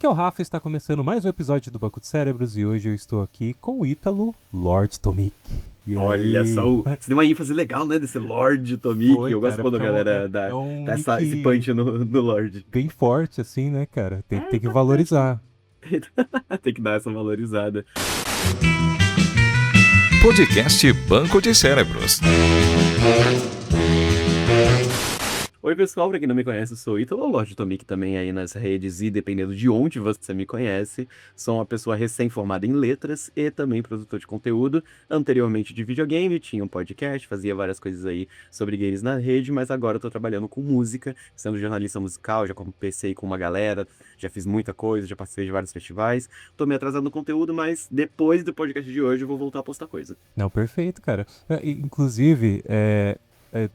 Aqui é o Rafa, está começando mais um episódio do Banco de Cérebros e hoje eu estou aqui com o Ítalo Lord Tomic. E Olha só, aí? você deu uma ênfase legal, né, desse Lorde Tomic. Foi, Eu gosto cara, quando a porque galera é dá, um dá esse nick punch no Lorde. bem forte, assim, né, cara? É Tem que importante, né? valorizar. Tem que dar essa valorizada. Podcast Banco de Cérebros. Oi, pessoal, pra quem não me conhece, eu sou o Ítalo Lorde Tomic também aí nas redes e dependendo de onde você me conhece, sou uma pessoa recém-formada em letras e também produtor de conteúdo. Anteriormente de videogame, tinha um podcast, fazia várias coisas aí sobre games na rede, mas agora eu tô trabalhando com música, sendo jornalista musical, já comecei com uma galera, já fiz muita coisa, já participei de vários festivais. Tô me atrasando no conteúdo, mas depois do podcast de hoje eu vou voltar a postar coisa. Não, perfeito, cara. Inclusive,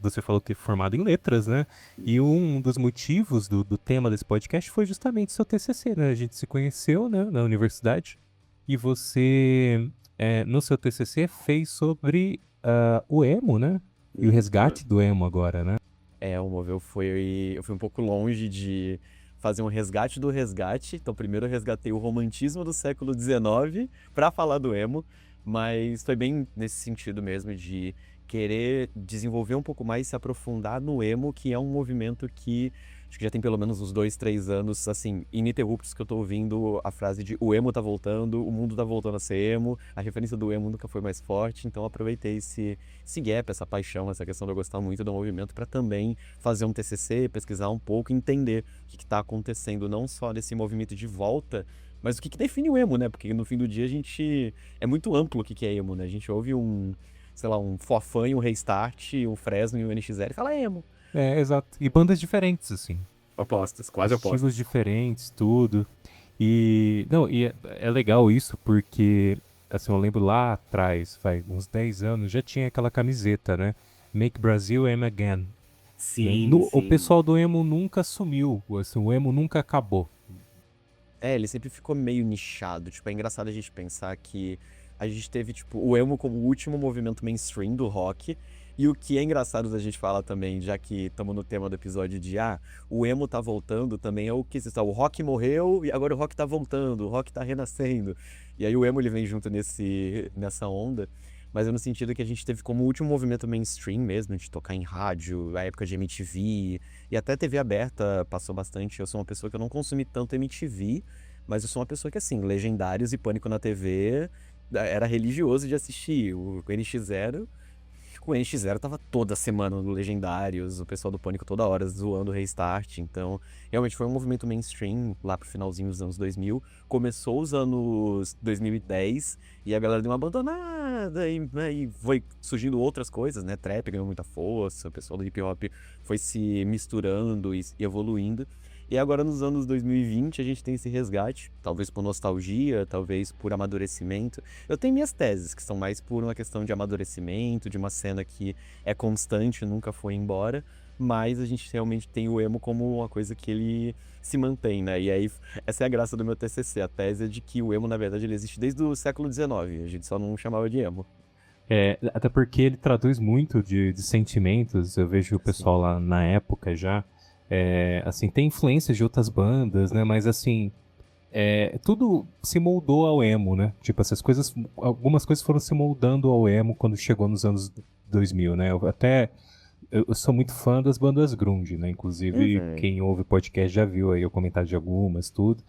você falou que é formado em letras, né? E um dos motivos do tema desse podcast foi justamente seu TCC, né? A gente se conheceu, né, na universidade e você, no seu TCC, fez sobre o emo, né? E o Isso. resgate do emo agora, né? O Moveu foi. Eu fui um pouco longe de fazer um resgate do resgate. Então, primeiro eu resgatei o romantismo do século XIX para falar do emo, mas foi bem nesse sentido mesmo de querer desenvolver um pouco mais, se aprofundar no emo, que é um movimento que acho que já tem pelo menos uns 2, 3 anos, assim, ininterruptos que eu tô ouvindo a frase de o emo tá voltando, o mundo tá voltando a ser emo, a referência do emo nunca foi mais forte, então eu aproveitei esse gap, essa paixão, essa questão de eu gostar muito do movimento para também fazer um TCC, pesquisar um pouco, entender o que está acontecendo, não só nesse movimento de volta, mas o que define o emo, né? Porque no fim do dia a gente é muito amplo o que é emo, né? A gente ouve sei lá, um Forfã, um Restart, um Fresno e um NX0 e fala emo. É, exato. E bandas diferentes, assim. Opostas, quase Estilos opostas. diferentes, tudo. E, não, é legal isso porque, assim, eu lembro lá atrás, faz uns 10 anos, já tinha aquela camiseta, né? Make Brazil Emo Again. Né? Sim, O sim. pessoal do emo nunca sumiu, assim, o emo nunca acabou. Ele sempre ficou meio nichado. Tipo, é engraçado a gente pensar que a gente teve, tipo, o emo como o último movimento mainstream do rock. E o que é engraçado da gente falar também, já que estamos no tema do episódio de o emo tá voltando, também é o que o rock morreu e agora o rock tá voltando, o rock tá renascendo. E aí o emo ele vem junto nessa onda. Mas é no sentido que a gente teve como último movimento mainstream mesmo, de tocar em rádio, a época de MTV, e até TV aberta passou bastante. Eu sou uma pessoa que eu não consumi tanto MTV, mas eu sou uma pessoa que, assim, Legendários e Pânico na TV era religioso de assistir. O NX0, o NX0 tava toda semana no Legendários, o pessoal do Pânico toda hora zoando o Restart. Então, realmente foi um movimento mainstream lá pro finalzinho dos anos 2000. Começou os anos 2010 e a galera deu uma abandonada e foi surgindo outras coisas, né? Trap ganhou muita força, o pessoal do hip hop foi se misturando e evoluindo. E agora nos anos 2020 a gente tem esse resgate, talvez por nostalgia, talvez por amadurecimento. Eu tenho minhas teses, que são mais por uma questão de amadurecimento, de uma cena que é constante, nunca foi embora, mas a gente realmente tem o emo como uma coisa que ele se mantém, né? E aí, essa é a graça do meu TCC, a tese é de que o emo, na verdade, ele existe desde o século XIX, a gente só não chamava de emo. Até porque ele traduz muito de sentimentos, eu vejo o Sim. pessoal lá na época já, assim, tem influências de outras bandas, né? Mas assim, tudo se moldou ao emo, né? Tipo, essas coisas, algumas coisas foram se moldando ao emo quando chegou nos anos 2000, né? Eu sou muito fã das bandas grunge, né? Inclusive, Uhum. quem ouve o podcast já viu aí o comentário de algumas, tudo.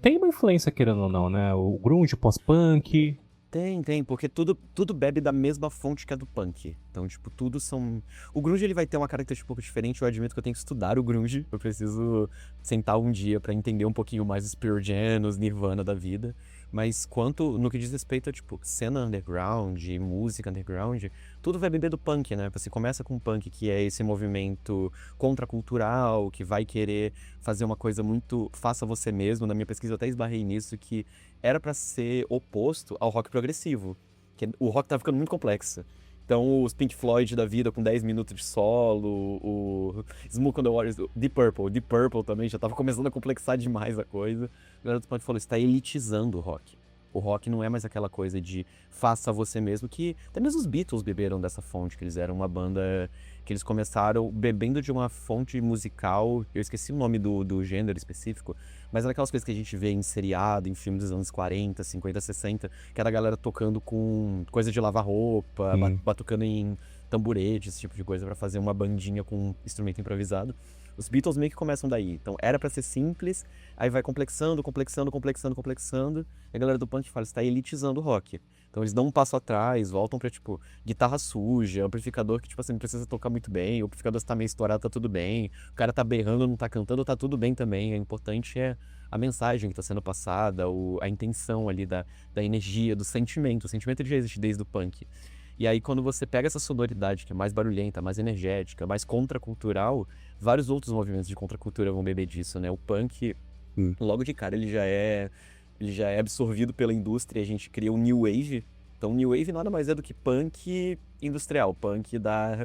Tem uma influência, querendo ou não, né? O grunge, pós-punk. Tem, porque tudo bebe da mesma fonte que a do punk. Então, tipo, tudo são. O grunge ele vai ter uma característica um pouco diferente. Eu admito que eu tenho que estudar o grunge. Eu preciso sentar um dia pra entender um pouquinho mais os Pearl Jam, os Nirvana da vida. Mas quanto no que diz respeito a, tipo, cena underground, música underground, tudo vai beber do punk, né? Você começa com o punk, que é esse movimento contracultural, que vai querer fazer uma coisa muito faça você mesmo. Na minha pesquisa eu até esbarrei nisso, que era pra ser oposto ao rock progressivo. Que o rock tava ficando muito complexo. Então, os Pink Floyd da vida com 10 minutos de solo, o Smoke on the Water, Deep Purple também já tava começando a complexar demais a coisa. A galera do punk falou, isso tá elitizando o rock. O rock não é mais aquela coisa de faça você mesmo, que até mesmo os Beatles beberam dessa fonte, que eles eram uma banda que eles começaram bebendo de uma fonte musical, eu esqueci o nome do gênero específico, mas era aquelas coisas que a gente vê em seriado, em filmes dos anos 40, 50, 60, que era a galera tocando com coisa de lavar roupa, batucando em tamborete, esse tipo de coisa, pra fazer uma bandinha com instrumento improvisado. Os Beatles meio que começam daí. Então era pra ser simples, aí vai complexando, e a galera do punk fala, você tá elitizando o rock. Então eles dão um passo atrás, voltam pra, tipo, guitarra suja, amplificador que, tipo assim, não precisa tocar muito bem, o amplificador se tá meio estourado, tá tudo bem, o cara tá berrando, não tá cantando, tá tudo bem também. O importante é a mensagem que tá sendo passada, a intenção ali da energia, do sentimento. O sentimento já existe desde o punk. E aí, quando você pega essa sonoridade que é mais barulhenta, mais energética, mais contracultural, vários outros movimentos de contracultura vão beber disso, né? O punk, logo de cara, ele já é absorvido pela indústria, a gente cria o New Wave. Então, New Wave nada mais é do que punk industrial, punk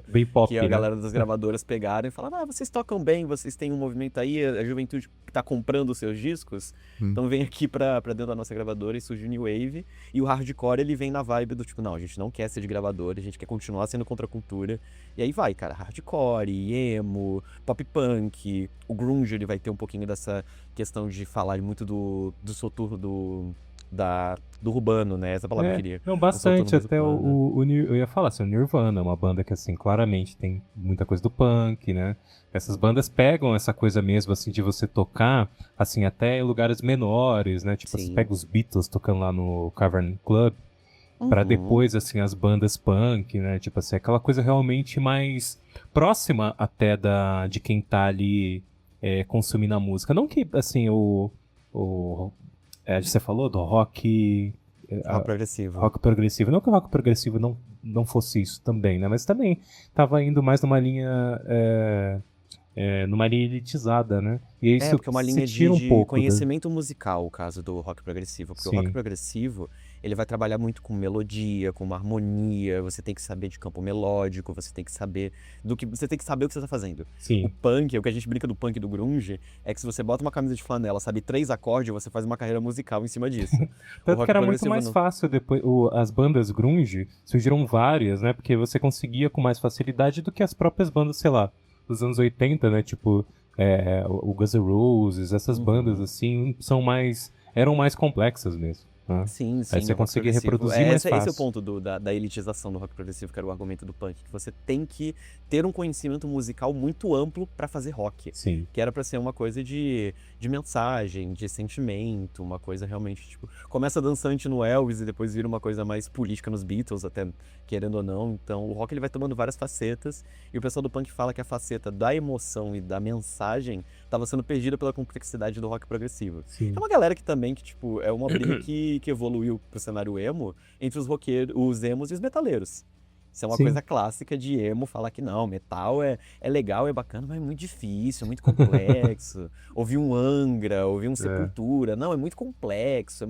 Bem pop, que a né? galera das gravadoras pegaram e falaram, vocês tocam bem, vocês têm um movimento aí, a juventude que tá comprando os seus discos, então vem aqui pra dentro da nossa gravadora e surge o New Wave, e o hardcore ele vem na vibe do tipo, não, a gente não quer ser de gravadora, a gente quer continuar sendo contracultura, e aí vai, cara, hardcore, emo, pop punk, o grunge ele vai ter um pouquinho dessa questão de falar muito do soturno do urbano, né? Essa palavra que eu queria. Não, bastante. soturno Até eu ia falar assim, o Nirvana é uma banda que, assim, claramente tem muita coisa do punk, né? Essas bandas pegam essa coisa mesmo, assim, de você tocar, assim, até em lugares menores, né? Tipo, você pega os Beatles tocando lá no Cavern Club, pra depois, assim, as bandas punk, né? Tipo assim, aquela coisa realmente mais próxima até de quem tá ali consumindo a música. Não que, assim, você falou do rock... Rock progressivo. Rock progressivo. Não que o rock progressivo não fosse isso também, né? Mas também tava indo mais numa linha elitizada, né? E isso porque é uma linha tira de um pouco conhecimento musical, o caso do rock progressivo. Porque o rock progressivo, ele vai trabalhar muito com melodia, com uma harmonia, você tem que saber de campo melódico, você tem que saber você tem que saber o que você tá fazendo. Sim. O punk, o que a gente brinca do punk e do grunge, é que se você bota uma camisa de flanela, sabe 3 acordes, você faz uma carreira musical em cima disso. Tanto que era muito mais fácil depois. As bandas grunge surgiram várias, né? Porque você conseguia com mais facilidade do que as próprias bandas, sei lá, dos anos 80, né? Tipo, o Guns N' Roses, essas bandas assim, eram mais complexas mesmo. Né? Sim, Aí você conseguia reproduzir mais fácil. Esse é o ponto da elitização do rock progressivo, que era o argumento do punk, que você tem que ter um conhecimento musical muito amplo pra fazer rock. Sim. Que era pra ser uma coisa de mensagem, de sentimento, uma coisa realmente, tipo, começa dançante no Elvis e depois vira uma coisa mais política nos Beatles, até querendo ou não. Então, o rock ele vai tomando várias facetas, e o pessoal do punk fala que a faceta da emoção e da mensagem estava sendo perdida pela complexidade do rock progressivo. Sim. É uma galera que também, que, tipo, é uma briga que evoluiu pro cenário emo entre os roqueiros, os emos e os metaleiros. Isso é uma coisa clássica de emo, falar que não, metal é legal, é bacana, mas é muito difícil, é muito complexo. Ouvir um Angra, ouvir um Sepultura, não, é muito complexo,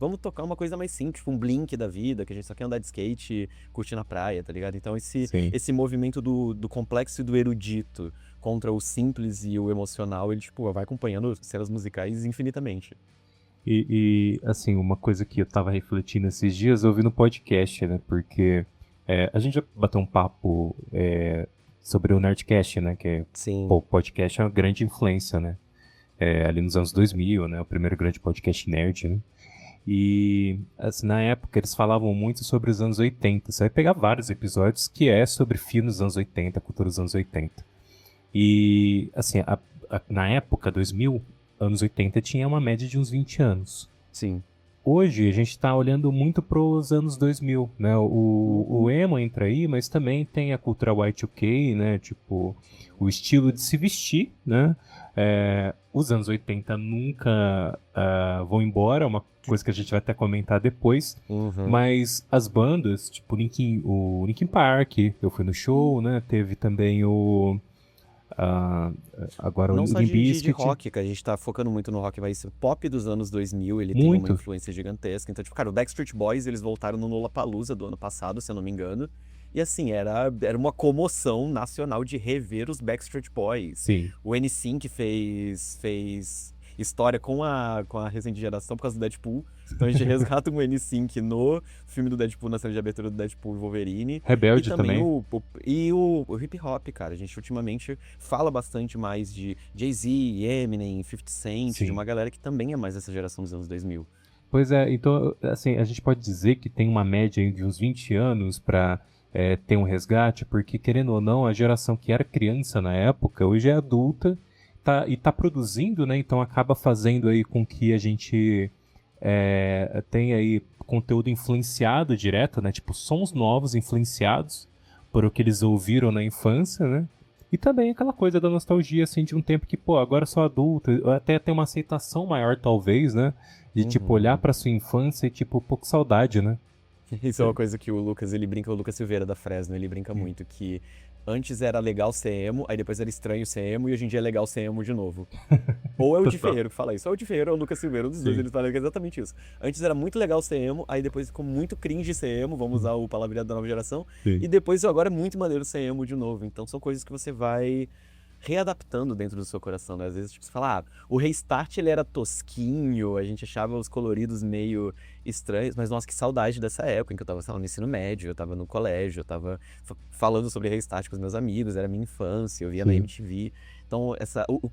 vamos tocar uma coisa mais simples, tipo um Blink da vida, que a gente só quer andar de skate e curtir na praia, tá ligado? Então esse movimento do complexo e do erudito contra o simples e o emocional, ele, tipo, vai acompanhando cenas musicais infinitamente. E assim, uma coisa que eu tava refletindo esses dias, eu ouvi no podcast, né? Porque a gente já bateu um papo sobre o Nerdcast, né? Que o podcast é uma grande influência, né? Ali nos anos 2000, né? O primeiro grande podcast nerd, né? E assim, na época eles falavam muito sobre os anos 80. Você vai pegar vários episódios que sobre filmes dos anos 80, cultura dos anos 80. E assim, na época, 2000, anos 80 tinha uma média de uns 20 anos. Sim. Hoje a gente está olhando muito para os anos 2000, né? O emo entra aí, mas também tem a cultura Y2K, né? Tipo, o estilo de se vestir, né? Os anos 80 nunca vão embora, é uma coisa que a gente vai até comentar depois. Mas as bandas, tipo o Linkin Park, eu fui no show, né? Teve também agora não o só Limp de Bizkit. rock, que a gente tá focando muito no rock, vai ser pop dos anos 2000, ele Muito. tem uma influência gigantesca. Então, tipo, cara, o Backstreet Boys, eles voltaram no Lollapalooza do ano passado, se eu não me engano. E assim, era uma comoção nacional de rever os Backstreet Boys. Sim. O NSYNC fez história com a recente geração por causa do Deadpool. Então a gente resgata um N-Sync no filme do Deadpool, na cena de abertura do Deadpool e Wolverine. Rebelde E também também. o hip hop, cara. A gente ultimamente fala bastante mais de Jay-Z, Eminem, 50 Cent, Sim. de uma galera que também é mais dessa geração dos anos 2000. Pois é, então, assim, a gente pode dizer que tem uma média aí de uns 20 anos pra ter um resgate, porque, querendo ou não, a geração que era criança na época, hoje é adulta e tá produzindo, né? Então acaba fazendo aí com que a gente tenha aí conteúdo influenciado direto, né? Tipo, sons novos influenciados por o que eles ouviram na infância, né? E também aquela coisa da nostalgia, assim, de um tempo que, pô, agora eu sou adulto, eu até tem uma aceitação maior, talvez, né? De, tipo, olhar pra sua infância e, tipo, um pouco saudade, né? Isso é uma coisa que o Lucas, ele brinca, o Lucas Silveira da Fresno, ele brinca muito, que antes era legal ser emo, aí depois era estranho ser emo, e hoje em dia é legal ser emo de novo. Ou é o Di Ferreiro que fala isso, ou é o Di Ferreiro ou é o Lucas Silveira, um dos dois, Sim. eles falam exatamente isso. Antes era muito legal ser emo, aí depois ficou muito cringe ser emo, vamos usar o palavreado da nova geração, Sim. e depois agora é muito maneiro ser emo de novo. Então são coisas que você vai readaptando dentro do seu coração, né? Às vezes, tipo, você fala, o Restart, ele era tosquinho, a gente achava os coloridos meio estranhos, mas nossa, que saudade dessa época em que eu tava, sei lá, no ensino médio, eu tava no colégio, eu tava falando sobre Restart com os meus amigos, era minha infância, eu via na Sim. MTV. Então,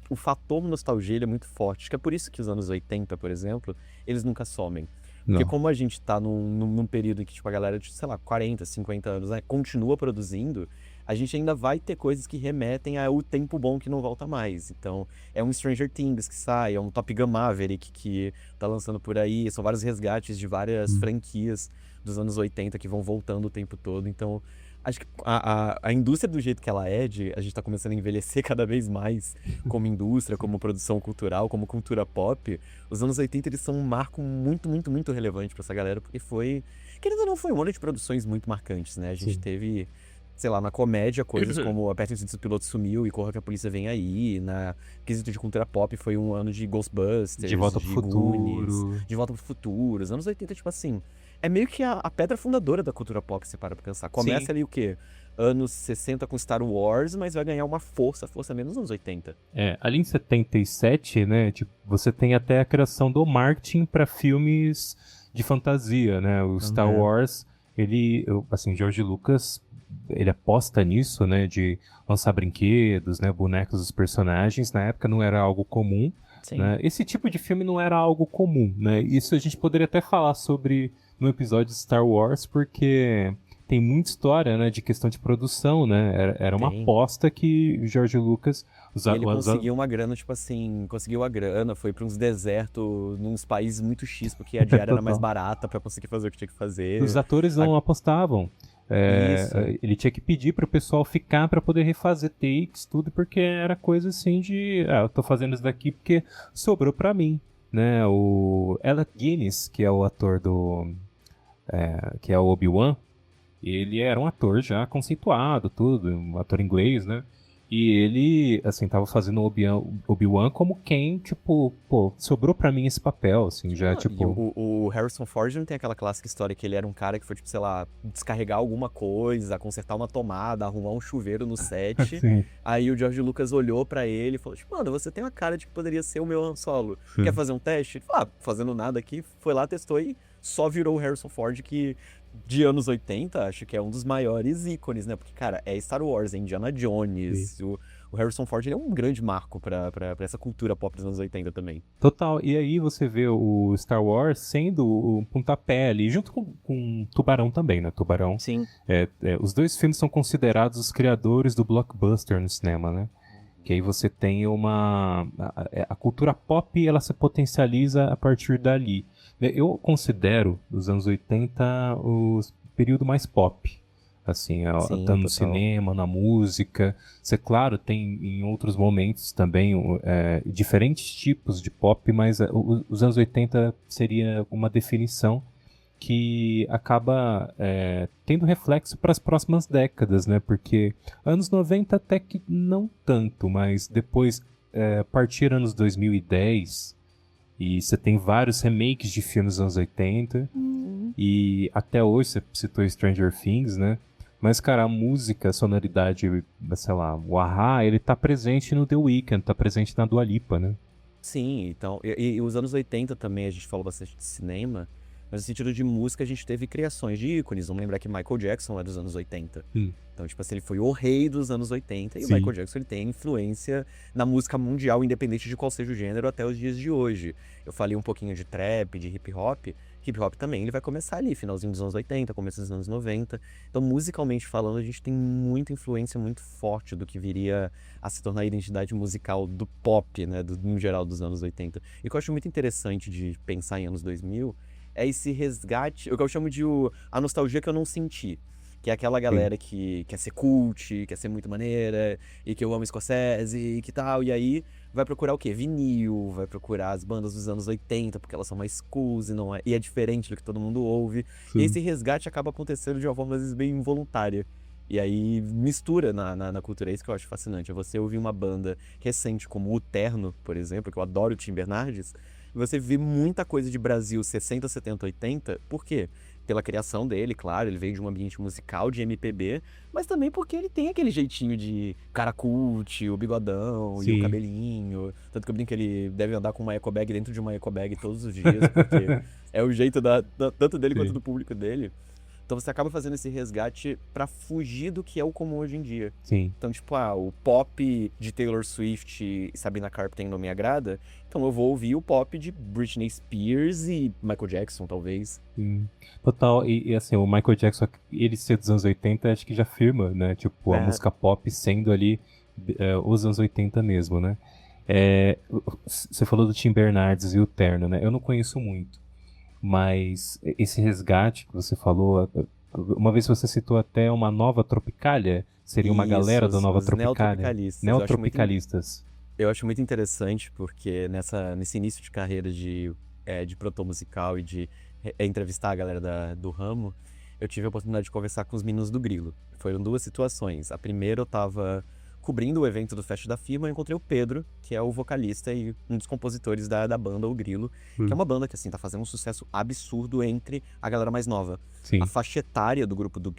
o fator nostalgia, ele é muito forte. Acho que é por isso que os anos 80, por exemplo, eles nunca somem. Porque Não. como a gente tá num período em que, tipo, a galera de, sei lá, 40, 50 anos, né, continua produzindo, a gente ainda vai ter coisas que remetem ao tempo bom que não volta mais. Então, é um Stranger Things que sai, é um Top Gun Maverick que tá lançando por aí, são vários resgates de várias franquias dos anos 80 que vão voltando o tempo todo. Então, acho que a indústria do jeito que ela é, a gente tá começando a envelhecer cada vez mais como indústria, como produção cultural, como cultura pop. Os anos 80, eles são um marco muito, muito, muito relevante pra essa galera, porque foi, querendo ou não, foi um ano de produções muito marcantes, né? A gente Sim. teve, sei lá, na comédia, coisas como Apertem os Cintos, o Piloto Sumiu e Corra que a Polícia Vem Aí. Na quesito de cultura pop, foi um ano de Ghostbusters, De Volta pro Goonies, Futuro. De Volta pro Futuro. Os anos 80, tipo assim, é meio que a pedra fundadora da cultura pop, se para pra pensar. Começa Sim. ali o quê? Anos 60 com Star Wars, mas vai ganhar uma força mesmo nos anos 80. Ali em 77, né, tipo, você tem até a criação do marketing para filmes de fantasia, né? O Star Wars, assim, George Lucas, ele aposta nisso, né, de lançar brinquedos, né, bonecos dos personagens. Na época não era algo comum, Sim. né? Esse tipo de filme não era algo comum, né? Isso a gente poderia até falar sobre no episódio de Star Wars, porque tem muita história, né, de questão de produção, né? Era uma Tem. aposta que o George Lucas Ele conseguiu uma grana, tipo assim, conseguiu a grana, foi pra uns desertos, nos países muito X, porque a diária era mais Total. barata pra conseguir fazer o que tinha que fazer. Os atores não apostavam. Isso. Ele tinha que pedir pro pessoal ficar pra poder refazer takes, tudo, porque era coisa assim de... eu tô fazendo isso daqui porque sobrou pra mim, né? O Alec Guinness, que é o ator que é o Obi-Wan, ele era um ator já conceituado, tudo, um ator inglês, né? E ele, assim, tava fazendo o Obi-Wan como quem, tipo, pô, sobrou pra mim esse papel, assim, já, E tipo... o Harrison Ford não tem aquela clássica história que ele era um cara que foi, tipo, sei lá, descarregar alguma coisa, consertar uma tomada, arrumar um chuveiro no set. Sim. Aí o George Lucas olhou pra ele e falou, tipo, mano, você tem uma cara de que poderia ser o meu Han Solo. Sim. Quer fazer um teste? Ele falou, fazendo nada aqui, foi lá, testou e só virou o Harrison Ford, que de anos 80, acho que é um dos maiores ícones, né? Porque, cara, é Star Wars, é Indiana Jones. O Harrison Ford, ele é um grande marco pra essa cultura pop dos anos 80 também. Total, e aí você vê o Star Wars sendo o pontapé ali, junto com Tubarão também, né? Tubarão. Sim. Os dois filmes são considerados os criadores do blockbuster no cinema, né? Que aí você tem a cultura pop, ela se potencializa a partir dali. Eu considero os anos 80 o período mais pop. Assim, Sim, tanto no total. cinema, na música. Você, claro, tem em outros momentos também diferentes tipos de pop, mas os anos 80 seria uma definição que acaba tendo reflexo para as próximas décadas, né? Porque anos 90 até que não tanto, mas depois, a partir anos 2010, e você tem vários remakes de filmes dos anos 80, e até hoje você citou Stranger Things, né? Mas, cara, a música, a sonoridade, sei lá, o A-ha, ele tá presente no The Weeknd, tá presente na Dua Lipa, né? Sim, então, e os anos 80 também, a gente falou bastante de cinema, mas no sentido de música a gente teve criações de ícones. Vamos lembrar que Michael Jackson é dos anos 80. Hum, Então, tipo assim, ele foi o rei dos anos 80 e o sim, Michael Jackson ele tem influência na música mundial, independente de qual seja o gênero, até os dias de hoje. Eu falei um pouquinho de trap, de hip hop. Hip hop também, ele vai começar ali, finalzinho dos anos 80, começo dos anos 90. Então, musicalmente falando, a gente tem muita influência muito forte do que viria a se tornar a identidade musical do pop, né, no geral dos anos 80. E o que eu acho muito interessante de pensar em anos 2000 é esse resgate, o que eu chamo de a nostalgia que eu não senti. Que é aquela sim. galera que quer ser cult, quer ser muito maneira, e que eu amo Scorsese, e que tal. E aí vai procurar o quê? Vinil, vai procurar as bandas dos anos 80, porque elas são mais cools e é diferente do que todo mundo ouve. E Sim. esse resgate acaba acontecendo de uma forma, às vezes, bem involuntária. E aí mistura na cultura, é isso que eu acho fascinante. É você ouvir uma banda recente como o Terno, por exemplo, que eu adoro o Tim Bernardes, você vê muita coisa de Brasil 60, 70, 80. Por quê? Pela criação dele, claro, ele veio de um ambiente musical, de MPB, mas também porque ele tem aquele jeitinho de cara cult, o bigodão e o Sim. cabelinho. Tanto que eu brinco que ele deve andar com uma eco bag dentro de uma eco bag todos os dias, porque é o jeito tanto dele quanto Sim. do público dele. Então você acaba fazendo esse resgate pra fugir do que é o comum hoje em dia. Sim. Então, tipo, o pop de Taylor Swift e Sabrina Carpenter não me agrada, então eu vou ouvir o pop de Britney Spears e Michael Jackson, talvez. Sim. Total, assim, o Michael Jackson, ele ser dos anos 80, acho que já firma, né? Tipo, a É, música pop sendo ali os anos 80 mesmo, né? Você falou do Tim Bernardes e o Terno, né? Eu não conheço muito, mas esse resgate que você falou, uma vez você citou até uma nova Tropicália, seria uma isso, galera da nova os Tropicália, neotropicalistas. neotropicalistas. Eu acho muito interessante porque nesse início de carreira de produtor musical e de entrevistar a galera do ramo, eu tive a oportunidade de conversar com os meninos do Grilo. Foram duas situações. A primeira, eu tava cobrindo o evento do Fest da Firma, eu encontrei o Pedro, que é o vocalista e um dos compositores da banda, o Grilo, que é Hum, uma banda que, assim, tá fazendo um sucesso absurdo entre a galera mais nova. A sim. faixa etária do grupo do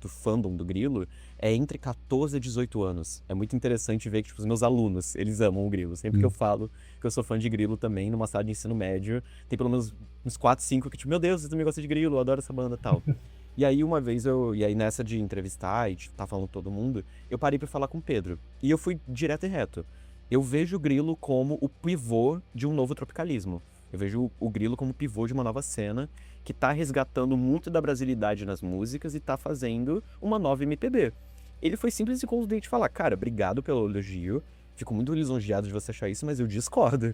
fandom do Grilo é entre 14 e 18 anos. É muito interessante ver que, tipo, os meus alunos, eles amam o Grilo. Sempre que eu Hum, falo que eu sou fã de Grilo também, numa sala de ensino médio, tem pelo menos uns 4, 5 que, tipo, meu Deus, você também gosta de Grilo, eu adoro essa banda e tal. E aí, uma vez e aí nessa de entrevistar e tá falando com todo mundo, eu parei pra falar com o Pedro. E eu fui direto e reto. Eu vejo o Grilo como o pivô de um novo tropicalismo. Eu vejo o Grilo como pivô de uma nova cena que tá resgatando muito da brasilidade nas músicas e tá fazendo uma nova MPB. Ele foi simples e contundente falar, cara, obrigado pelo elogio, fico muito lisonjeado de você achar isso, mas eu discordo.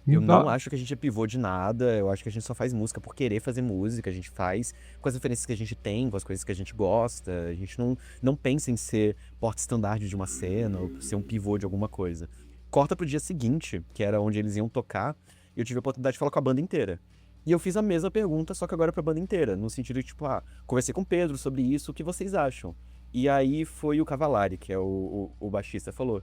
Eu não ah, acho que a gente é pivô de nada, eu acho que a gente só faz música por querer fazer música, a gente faz com as referências que a gente tem, com as coisas que a gente gosta, a gente não pensa em ser porta-estandarte de uma cena ou ser um pivô de alguma coisa. Corta pro dia seguinte, que era onde eles iam tocar, e eu tive a oportunidade de falar com a banda inteira. E eu fiz a mesma pergunta, só que agora pra banda inteira, no sentido de tipo, conversei com o Pedro sobre isso, o que vocês acham? E aí foi o Cavalari, que é o baixista, falou: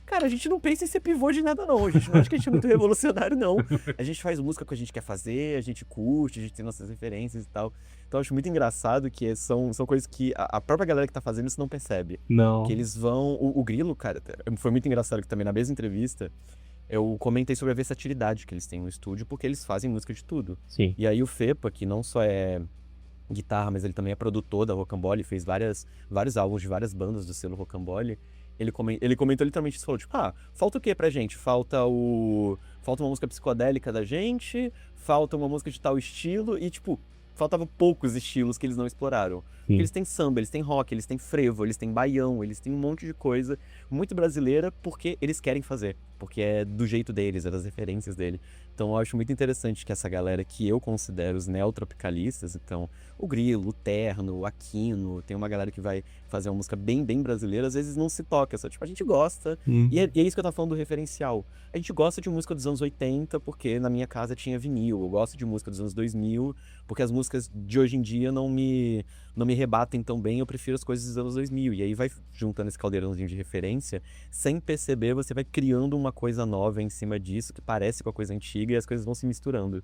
cara, a gente não pensa em ser pivô de nada, não. A gente não acha que a gente é muito revolucionário, não. A gente faz música que a gente quer fazer, a gente curte, a gente tem nossas referências e tal. Então eu acho muito engraçado que são coisas que a própria galera que tá fazendo isso não percebe. Que não, eles vão. O Grilo, cara, foi muito engraçado que também na mesma entrevista eu comentei sobre a versatilidade que eles têm no estúdio, porque eles fazem música de tudo. sim. E aí o Fepa, que não só é guitarra, mas ele também é produtor da Rocambole, fez vários álbuns de várias bandas do selo Rocambole. Ele comentou literalmente isso, falou, tipo, falta o que pra gente? Falta uma música psicodélica da gente, falta uma música de tal estilo, e, tipo, faltavam poucos estilos que eles não exploraram. Porque Sim. eles têm samba, eles têm rock, eles têm frevo, eles têm baião, eles têm um monte de coisa muito brasileira porque eles querem fazer. Porque é do jeito deles, é das referências dele. Então eu acho muito interessante que essa galera que eu considero os neotropicalistas, então o Grilo, o Terno, o Aquino, tem uma galera que vai fazer uma música bem, bem brasileira, às vezes não se toca, só tipo, a gente gosta. E é isso que eu tava falando do referencial. A gente gosta de música dos anos 80 porque na minha casa tinha vinil. Eu gosto de música dos anos 2000 porque as músicas de hoje em dia não me rebatem tão bem, eu prefiro as coisas dos anos 2000. E aí vai juntando esse caldeirãozinho de referência, sem perceber você vai criando uma coisa nova em cima disso, que parece com a coisa antiga e as coisas vão se misturando.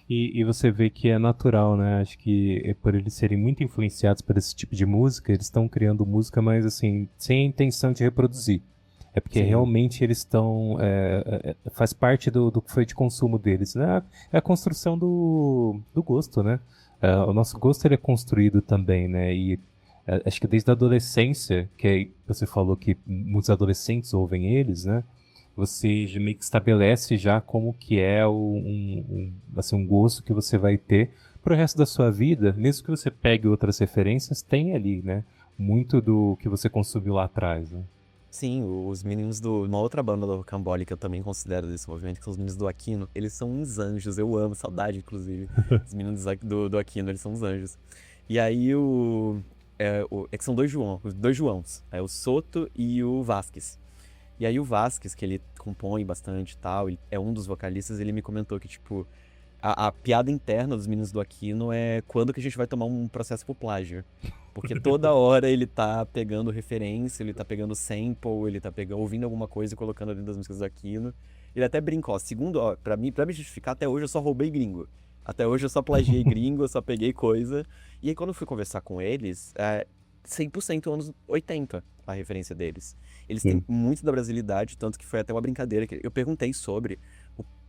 E você vê que é natural, né? Acho que por eles serem muito influenciados por esse tipo de música, eles estão criando música, mas assim, sem a intenção de reproduzir. É porque Sim. realmente eles estão. Faz parte do que foi de consumo deles, né? É a construção do gosto, né? O nosso gosto ele é construído também, né? E acho que desde a adolescência, que aí você falou que muitos adolescentes ouvem eles, né? Você já meio que estabelece já como que é assim, um gosto que você vai ter pro resto da sua vida, mesmo que você pegue outras referências, tem ali, né? Muito do que você consumiu lá atrás, né? Sim, os meninos uma outra banda do Rocambole que eu também considero desse movimento, que são os meninos do Aquino, eles são uns anjos, eu amo, saudade, inclusive. Os meninos do Aquino, eles são uns anjos. E aí é que são dois Joãos, é o Soto e o Vasques. E aí o Vasques, que ele compõe bastante e tal, ele é um dos vocalistas, ele me comentou que, tipo, a piada interna dos meninos do Aquino é quando que a gente vai tomar um processo por plágio. Porque toda hora ele tá pegando referência, ele tá pegando sample, ele tá ouvindo alguma coisa e colocando dentro das músicas do Aquino. Ele até brincou, ó, segundo, ó, pra me justificar, até hoje eu só roubei gringo. Até hoje eu só plagiei gringo, eu só peguei coisa. E aí quando eu fui conversar com eles, 100% anos 80 a referência deles. Eles têm muito da brasilidade, tanto que foi até uma brincadeira que eu perguntei sobre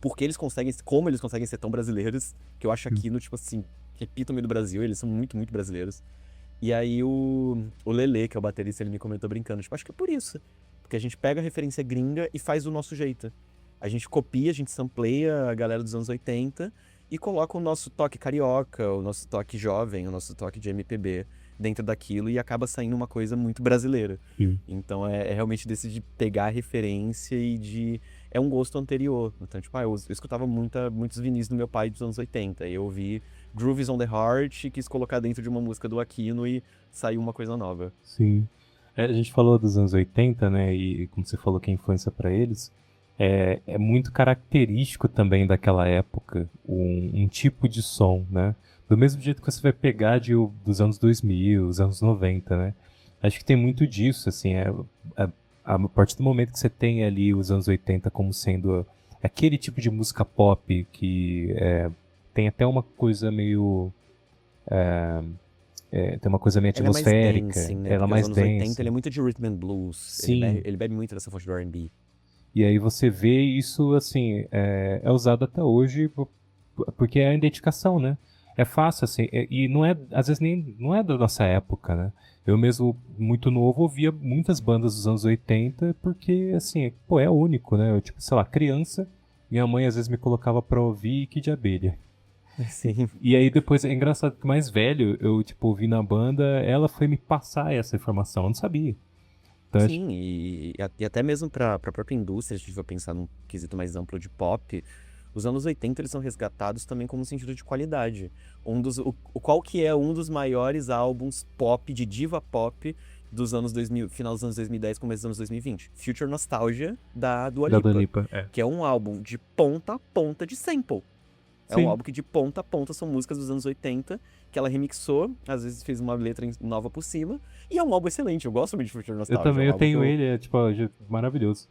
por que eles conseguem, como eles conseguem ser tão brasileiros, que eu acho Aquino, tipo assim, epítome do Brasil, eles são muito, muito brasileiros. E aí o Lelê, que é o baterista, ele me comentou brincando, tipo, acho que é por isso. Porque a gente pega a referência gringa e faz do nosso jeito. A gente copia, a gente sampleia a galera dos anos 80 e coloca o nosso toque carioca, o nosso toque jovem, o nosso toque de MPB dentro daquilo e acaba saindo uma coisa muito brasileira. Sim. Então é realmente desse de pegar a referência e de... É um gosto anterior. Então, tipo, eu escutava muitos vinis do meu pai dos anos 80. E eu ouvi Grooves on the Heart e quis colocar dentro de uma música do Aquino e saiu uma coisa nova. Sim. A gente falou dos anos 80, né? E como você falou que é influência pra eles, é muito característico também daquela época um tipo de som, né? Do mesmo jeito que você vai pegar dos anos 2000, os anos 90, né? Acho que tem muito disso, assim, a partir do momento que você tem ali os anos 80 como sendo aquele tipo de música pop que tem até uma coisa meio... tem uma coisa meio Ela é mais atmosférica, dancing, né? ela é Porque os mais anos 80 densa. ele é muito de rhythm and blues. Sim. Ele bebe muito dessa fonte do R&B. E aí você vê isso, assim, é usado até hoje porque é a identificação, né? É fácil, assim, e não é, às vezes nem, não é da nossa época, né? Eu mesmo, muito novo, ouvia muitas bandas dos anos 80 porque, assim, pô, é único, né? Eu, tipo, sei lá, criança, minha mãe às vezes me colocava pra ouvir Kid Abelha. Sim. E aí depois, é engraçado que mais velho, eu, tipo, ouvi na banda, ela foi me passar essa informação, eu não sabia. Então, Sim, e até mesmo para a própria indústria, se a gente for pensar num quesito mais amplo de pop, os anos 80 eles são resgatados também como um sentido de qualidade. Qual que é um dos maiores álbuns pop, de diva pop, dos anos 2000, final dos anos 2010, começo dos anos 2020? Future Nostalgia, da Dua da Lipa, Dua Lipa, que é um álbum de ponta a ponta de sample. É um Sim. álbum que de ponta a ponta são músicas dos anos 80, que ela remixou, às vezes fez uma letra nova por cima, e é um álbum excelente, eu gosto muito de Future Eu Nostalgia. também, é um eu álbum tenho que ele, é tipo, maravilhoso.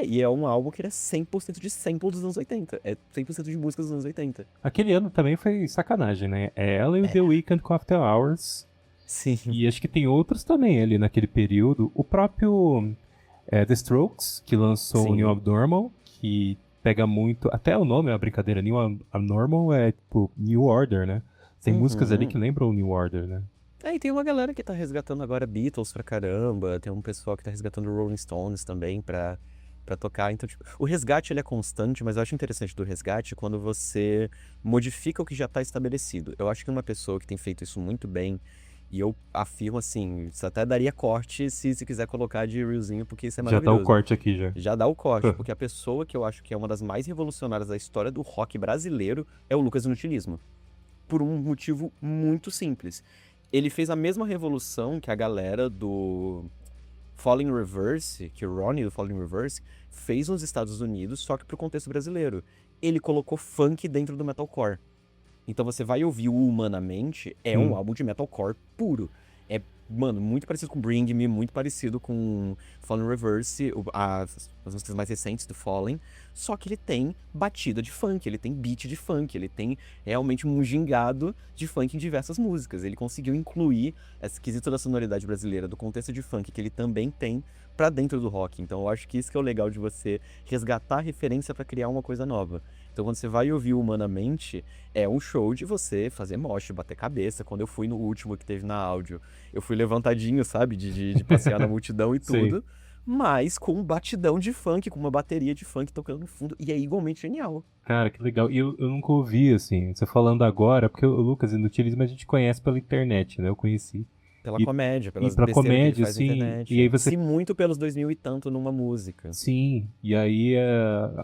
e é um álbum que ele é 100% de sample dos anos 80, é 100% de músicas dos anos 80. Aquele ano também foi sacanagem, né? É ela e o The Weeknd com After Hours. Sim. E acho que tem outros também ali naquele período. O próprio The Strokes, que lançou o Sim. New Abnormal, que pega muito... Até o nome é uma brincadeira. New Abnormal é tipo New Order, né? Tem músicas ali que lembram o New Order, né? E tem uma galera que tá resgatando agora Beatles pra caramba, tem um pessoal que tá resgatando Rolling Stones também pra tocar. Então, tipo, o resgate ele é constante, mas eu acho interessante do resgate quando você modifica o que já tá estabelecido. Eu acho que uma pessoa que tem feito isso muito bem, e eu afirmo assim, isso até daria corte se quiser colocar de reelzinho, porque isso é Já maravilhoso. tá o corte aqui, já. Já dá o corte, porque a pessoa que eu acho que é uma das mais revolucionárias da história do rock brasileiro é o Lucas Inutilismo. Por um motivo muito simples. Ele fez a mesma revolução que a galera do Falling Reverse, que o Ronnie do Falling Reverse, fez nos Estados Unidos, só que pro contexto brasileiro. Ele colocou funk dentro do metalcore. Então você vai ouvir o Humanamente, é um álbum de metalcore puro. É mano, muito parecido com Bring Me, muito parecido com Fallen Reverse, as músicas mais recentes do Fallen, só que ele tem batida de funk, ele tem beat de funk, ele tem realmente um gingado de funk em diversas músicas. Ele conseguiu incluir esse quesito da sonoridade brasileira, do contexto de funk que ele também tem pra dentro do rock. Então eu acho que isso que é o legal de você resgatar a referência pra criar uma coisa nova. Então quando você vai ouvir Humanamente, é um show de você fazer mosh, bater cabeça. Quando eu fui no último que teve na áudio, eu fui levantadinho, sabe? De passear na multidão e Sei. tudo. Mas com um batidão de funk, com uma bateria de funk tocando no fundo. E é igualmente genial. Cara, que legal. E eu nunca ouvi, assim, você falando agora, porque o Lucas Inutilismo a gente conhece pela internet, né? Eu conheci. Pela E, comédia, e pelas pra besteiras que ele comédia, faz na assim, internet. e aí você... Se muito pelos 2000 e tanto numa música. Sim, e aí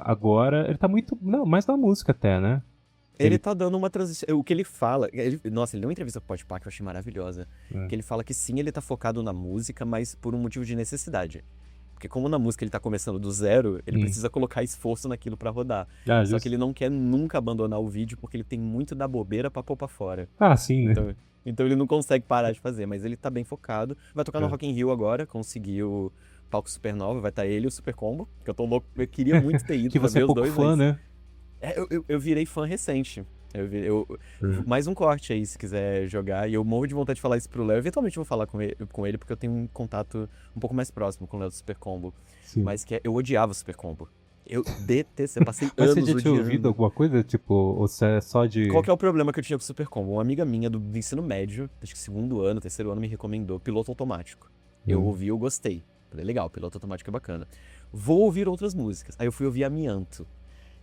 agora ele tá muito... Não, mais na música até, né? Ele tá dando uma transição. O que ele fala. Nossa, ele deu uma entrevista pro Podpah que eu achei maravilhosa. É. Que ele fala que sim, ele tá focado na música, mas por um motivo de necessidade. Porque como na música ele tá começando do zero, ele precisa colocar esforço naquilo pra rodar. Ah, Só justo. que ele não quer nunca abandonar o vídeo porque ele tem muito da bobeira pra pôr pra fora. Ah, sim, né? Então ele não consegue parar de fazer, mas ele tá bem focado. Vai tocar no É. Rock in Rio agora, conseguiu palco Supernova, vai estar ele e o Super Combo, que eu tô louco, eu queria muito ter ido Que pra você ver é os pouco dois, fã, mas... né? Eu virei fã recente. Mais um corte aí, se quiser jogar. E eu morro de vontade de falar isso pro Léo. Eventualmente eu vou falar com ele, porque eu tenho um contato um pouco mais próximo com o Léo do Super Combo. Sim. Mas eu odiava o Super Combo. Eu detestei, eu passei Mas anos você já tinha ouvido odiando. alguma coisa? Tipo, ou você é só de... Qual que é o problema que eu tinha com o Super Combo? Uma amiga minha do ensino médio, acho que segundo ano, terceiro ano, me recomendou piloto automático. Eu ouvi, eu gostei. Falei, legal, piloto automático é bacana. Vou ouvir outras músicas. Aí eu fui ouvir Amianto.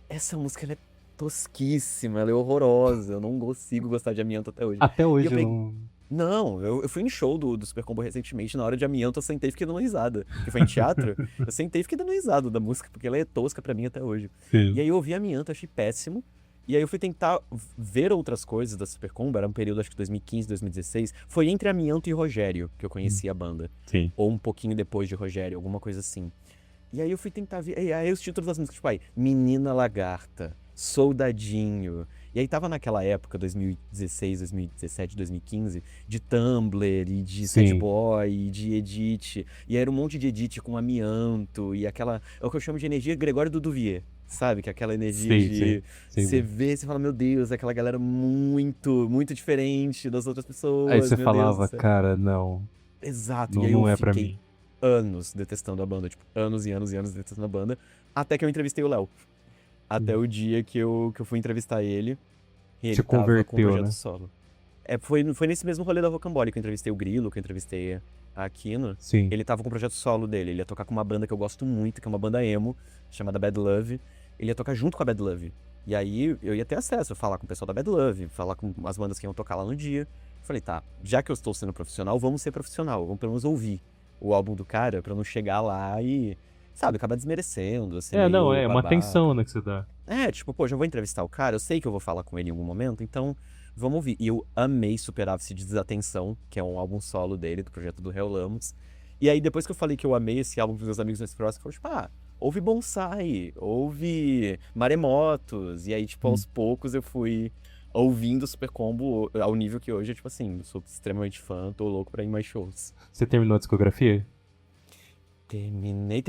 Essa música, ela é tosquíssima, ela é horrorosa. Eu não consigo gostar de Amianto até hoje. Até hoje E eu não... Não, eu fui em show do Super Combo recentemente, na hora de Amianto eu sentei e fiquei dando risada. Porque foi em teatro, eu sentei e fiquei dando risada da música, porque ela é tosca pra mim até hoje. Sim. E aí eu ouvi Amianto, achei péssimo. E aí eu fui tentar ver outras coisas da Super Combo, era um período acho que 2015, 2016. Foi entre Amianto e Rogério que eu conheci a banda. Sim. Ou um pouquinho depois de Rogério, alguma coisa assim. E aí eu fui tentar ver, e aí os títulos das músicas, tipo aí, Menina Lagarta, Soldadinho. E aí tava naquela época, 2016, 2017, 2015, de Tumblr e de Sim. Sad Boy e de Edit. E era um monte de Edit com Amianto e aquela, é o que eu chamo de energia Gregório Duvier, sabe? Que é aquela energia de Sim. você vê, você fala, meu Deus, é aquela galera muito diferente das outras pessoas, Aí você meu falava, Deus do céu. cara, não, Exato, não, e aí não eu é pra fiquei mim. anos detestando a banda, tipo, anos e anos e anos detestando a banda, até que eu entrevistei o Léo. Até o dia que eu fui entrevistar ele, e ele Te tava com um converteu, projeto né? solo. Foi nesse mesmo rolê da Rocambole que eu entrevistei o Grilo, que eu entrevistei a Aquino. Sim. Ele tava com o projeto solo dele, ele ia tocar com uma banda que eu gosto muito, que é uma banda emo, chamada Bad Love. Ele ia tocar junto com a Bad Love. E aí eu ia ter acesso, falar com o pessoal da Bad Love, falar com as bandas que iam tocar lá no dia. Falei, tá, já que eu estou sendo profissional, vamos ser profissional, vamos pelo menos ouvir o álbum do cara pra não chegar lá e, sabe, acabar desmerecendo, ser meio Não, é uma babaca. atenção, né, que você dá. Tipo, pô, já vou entrevistar o cara, eu sei que eu vou falar com ele em algum momento, então vamos ouvir. E eu amei Superávit de Desatenção, que é um álbum solo dele, do projeto do Hell Lamos. E aí, depois que eu falei que eu amei esse álbum pros meus amigos mais próximos, eu falei, tipo, ouve Bonsai, ouve Maremotos. E aí, tipo, aos poucos eu fui ouvindo Super Combo ao nível que hoje, tipo assim, eu sou extremamente fã, tô louco pra ir em mais shows. Você terminou a discografia? Terminei.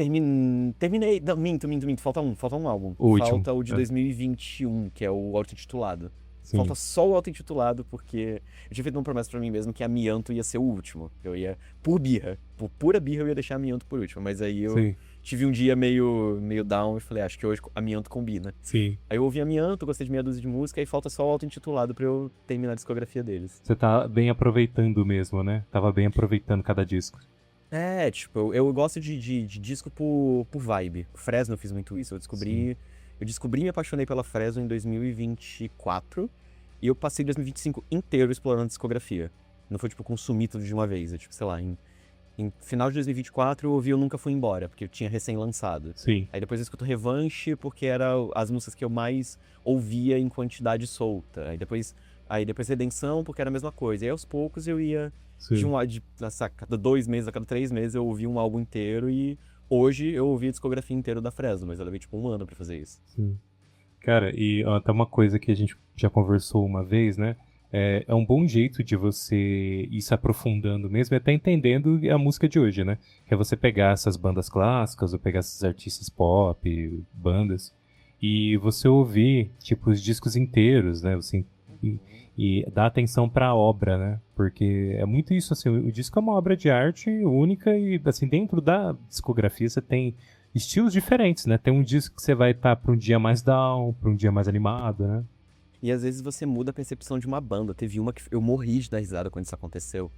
Não, minto. Falta um álbum. O último, Falta o de é. 2021, que é o auto-intitulado. Sim. Falta só o auto-intitulado, porque eu tinha feito uma promessa pra mim mesmo que Amianto ia ser o último. Eu ia, por birra, por pura birra, eu ia deixar Amianto por último. Mas aí eu Sim. tive um dia meio down e falei, acho que hoje Amianto combina. Sim. Aí eu ouvi Amianto, gostei de meia dúzia de música, e falta só o auto-intitulado pra eu terminar a discografia deles. Você tá bem aproveitando mesmo, né? Tava bem aproveitando cada disco. Tipo, eu gosto de disco por vibe. Fresno eu fiz muito isso. Eu descobri e me apaixonei pela Fresno em 2024. E eu passei 2025 inteiro explorando discografia. Não foi, tipo, consumir tudo de uma vez. Tipo, sei lá, em final de 2024 eu ouvi Eu Nunca Fui Embora, porque eu tinha recém-lançado. Sim. Aí depois eu escuto Revanche, porque era as músicas que eu mais ouvia em quantidade solta. Aí depois Redenção, porque era a mesma coisa. E aí aos poucos eu ia... a cada 2 meses, a cada 3 meses eu ouvi um álbum inteiro e hoje eu ouvi a discografia inteira da Fresno, mas eu levei tipo 1 ano pra fazer isso. Sim. Cara, e até uma coisa que a gente já conversou uma vez, né? é um bom jeito de você ir se aprofundando mesmo e até entendendo a música de hoje, né? Que é você pegar essas bandas clássicas ou pegar esses artistas pop, bandas, e você ouvir, tipo, os discos inteiros, né? Você, e dar atenção pra obra, né? Porque é muito isso, assim, o disco é uma obra de arte única e, assim, dentro da discografia você tem estilos diferentes, né? Tem um disco que você vai estar pra um dia mais down, pra um dia mais animado, né? E às vezes você muda a percepção de uma banda. Teve uma que eu morri de dar risada quando isso aconteceu.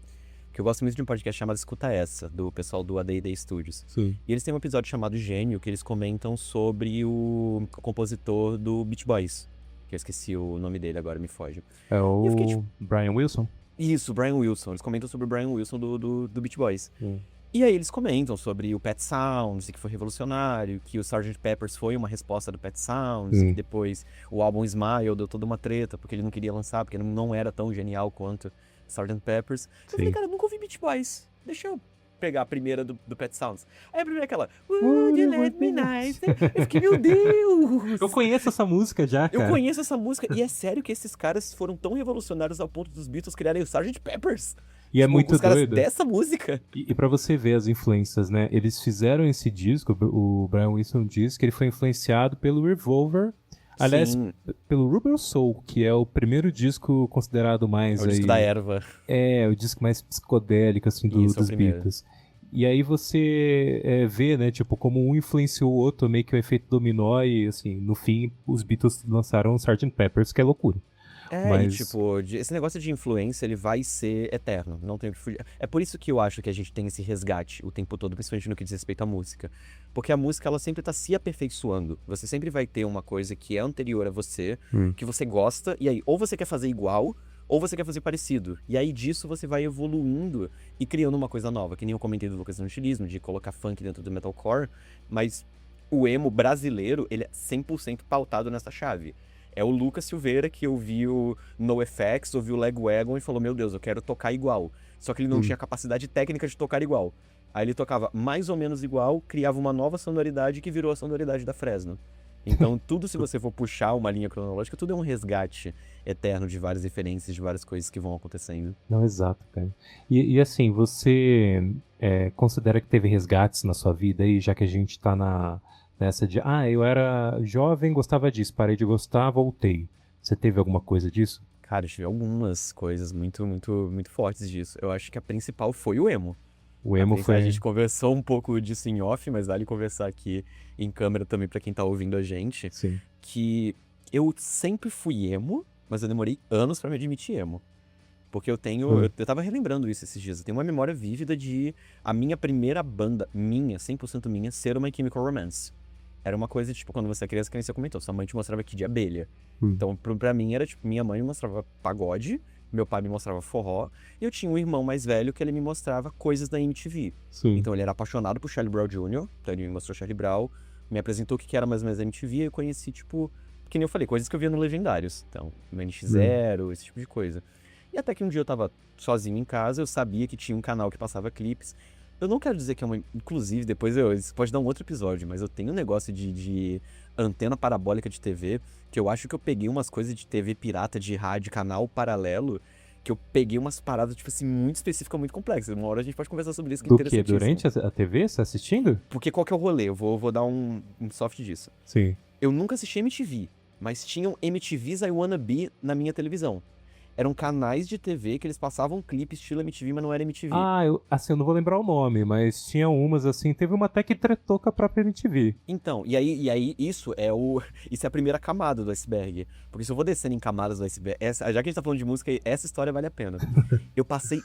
Que eu gosto muito de um podcast chamado Escuta Essa, do pessoal do A&D Studios. Sim. E eles têm um episódio chamado Gênio, que eles comentam sobre o compositor do Beach Boys. Que eu esqueci o nome dele agora, me foge. É E eu fiquei o tipo, Brian Wilson. isso, Brian Wilson. Eles comentam sobre o Brian Wilson do Beach Boys. Hum. E aí eles comentam sobre o Pet Sounds, e que foi revolucionário, que o Sgt. Peppers foi uma resposta do Pet Sounds, que depois o álbum Smile deu toda uma treta, porque ele não queria lançar, porque não era tão genial quanto Sgt. Peppers. Eu falei, cara, eu nunca ouvi Beach Boys, deixa eu pegar a primeira do Pet Sounds. Aí a primeira é aquela, Would you let me nice? Eu fiquei, meu Deus! Eu conheço essa música já, cara. Eu conheço essa música, e é sério que esses caras foram tão revolucionários ao ponto dos Beatles criarem o Sgt. Peppers? E é muito os caras doido. dessa música. E pra você ver as influências, né? Eles fizeram esse disco, o Brian Wilson diz que ele foi influenciado pelo Revolver, aliás, Sim. pelo Rubber Soul, que é o primeiro disco considerado mais É o disco aí... da erva. É, o disco mais psicodélico, assim, Isso, é o dos primeiro. Beatles. E aí você vê, né, tipo, como um influenciou o outro, meio que o efeito dominó e, assim, no fim, os Beatles lançaram o Sgt. Peppers, que é loucura. Mas... E tipo, esse negócio de influência, ele vai ser eterno, não tem o que fugir. É por isso que eu acho que a gente tem esse resgate o tempo todo, principalmente no que diz respeito à música. Porque a música, ela sempre tá se aperfeiçoando. Você sempre vai ter uma coisa que é anterior a você, que você gosta, e aí ou você quer fazer igual, ou você quer fazer parecido. E aí disso você vai evoluindo e criando uma coisa nova, que nem eu comentei do Lucas no Utilismo, de colocar funk dentro do metalcore, mas o emo brasileiro, ele é 100% pautado nessa chave. É o Lucas Silveira que ouviu NoFX, ouviu Lagwagon e falou, meu Deus, eu quero tocar igual. Só que ele não tinha capacidade técnica de tocar igual. Aí ele tocava mais ou menos igual, criava uma nova sonoridade que virou a sonoridade da Fresno. Então tudo, se você for puxar uma linha cronológica, tudo é um resgate eterno de várias referências, de várias coisas que vão acontecendo. Não, exato, cara. E assim, você considera que teve resgates na sua vida aí, já que a gente tá nessa de, eu era jovem, gostava disso, parei de gostar, voltei. Você teve alguma coisa disso? Cara, eu tive algumas coisas muito, muito, muito fortes disso. Eu acho que a principal foi o emo. O emo A foi... gente conversou um pouco disso em off, mas vale conversar aqui em câmera também pra quem tá ouvindo a gente. Sim. Que eu sempre fui emo, mas eu demorei anos pra me admitir emo. Porque eu tava relembrando isso esses dias. Eu tenho uma memória vívida de a minha primeira banda, 100% minha, ser uma My Chemical Romance. Era uma coisa, tipo, quando você é criança, que nem você comentou, sua mãe te mostrava Kid de Abelha. Então, pra mim, era, tipo, minha mãe me mostrava pagode, meu pai me mostrava forró, e eu tinha um irmão mais velho que ele me mostrava coisas da MTV. Sim. Então, ele era apaixonado por Charlie Brown Jr., então ele me mostrou Charlie Brown, me apresentou o que era mais ou menos a MTV, e eu conheci, tipo, que nem eu falei, coisas que eu via no Legendários. Então, no NX0, esse tipo de coisa. E até que um dia eu tava sozinho em casa, eu sabia que tinha um canal que passava clipes. Eu não quero dizer que é uma... Inclusive, depois isso pode dar um outro episódio, mas eu tenho um negócio de antena parabólica de TV, que eu acho que eu peguei umas coisas de TV pirata, de rádio, canal paralelo, que eu peguei umas paradas, tipo assim, muito específicas, muito complexas. Uma hora a gente pode conversar sobre isso, que é Do que? interessantíssimo. Durante a TV? Você tá assistindo? Porque qual que é o rolê? Eu vou dar um soft disso. Sim. Eu nunca assisti MTV, mas tinham MTV's I Wanna Be na minha televisão. Eram canais de TV que eles passavam clipe estilo MTV, mas não era MTV. Eu não vou lembrar o nome, mas tinha umas assim, teve uma até que tretou com a própria MTV. Então, e aí isso é a primeira camada do iceberg. Porque se eu vou descendo em camadas do iceberg, já que a gente tá falando de música, essa história vale a pena. Eu passei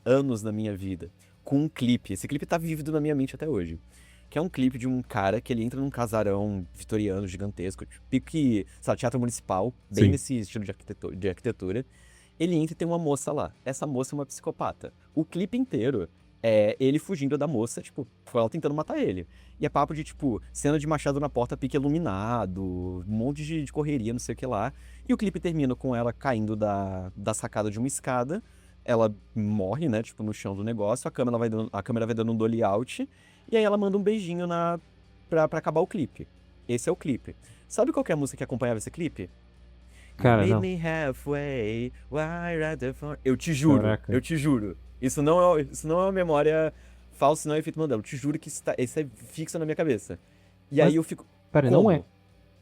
anos na minha vida com um clipe. Esse clipe tá vívido na minha mente até hoje. Que é um clipe de um cara que ele entra num casarão vitoriano gigantesco, tipo, pique, sabe, teatro municipal, bem Sim. nesse estilo de arquitetura. Ele entra e tem uma moça lá. Essa moça é uma psicopata. O clipe inteiro é ele fugindo da moça, tipo, foi ela tentando matar ele. E é papo de, tipo, cena de machado na porta, pique iluminado, um monte de correria, não sei o que lá. E o clipe termina com ela caindo da sacada de uma escada. Ela morre, né, tipo, no chão do negócio. A câmera vai dando um dolly out. E aí ela manda um beijinho pra acabar o clipe. Esse é o clipe. Sabe qual que é a música que acompanhava esse clipe? Cara, Meet não. me halfway, why rather for... Eu te juro, Caraca. eu te juro. Isso não é uma memória falsa, não é efeito Mandela. Eu te juro que isso é fixo na minha cabeça. E Mas, aí eu fico, Pera, como? não é.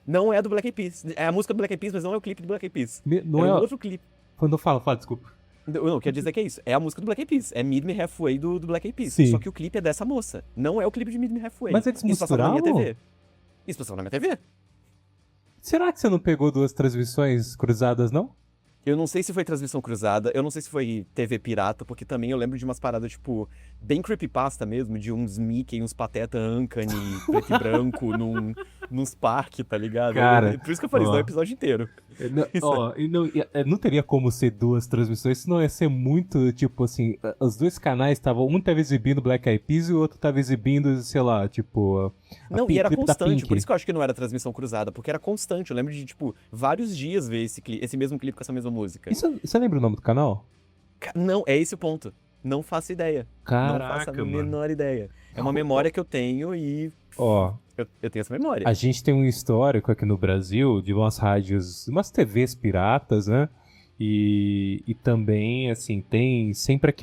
Não é do Black Eyed Peas. É a música do Black Eyed Peas, mas não é o clipe do Black Eyed Peas. Não Era é. um outro clipe. Quando eu falo, desculpa. Não, quer dizer que é isso. É a música do Black Eyed Peas. É Meet Me Halfway do Black Eyed Peas. Sim. Só que o clipe é dessa moça. Não é o clipe de Meet Me Halfway. Mas eles Isso passava na minha misturavam? TV. Isso passava na minha TV. Será que você não pegou 2 transmissões cruzadas, não? Eu não sei se foi transmissão cruzada, eu não sei se foi TV pirata, porque também eu lembro de umas paradas, tipo, bem creepypasta mesmo, de uns Mickey, uns Pateta Uncanny, preto e branco, nos parques, tá ligado? Cara, Por isso que eu falei, isso ó. é o episódio inteiro. Não teria como ser 2 transmissões, senão ia ser muito, tipo assim, os 2 canais estavam, um tava exibindo Black Eyed Peas e o outro tava exibindo, sei lá, tipo, Não, e era clipe da constante, Pink. por isso que eu acho que não era transmissão cruzada, porque era constante. Eu lembro de, tipo, vários dias ver esse mesmo clipe com essa mesma música. E você lembra o nome do canal? Não, é esse o ponto. Não faço ideia. Não faço a Caraca, mano. menor ideia. É uma memória que eu tenho e Ó, eu tenho essa memória. a gente tem um histórico aqui no Brasil de umas rádios, umas TVs piratas, né? E também, assim, tem sempre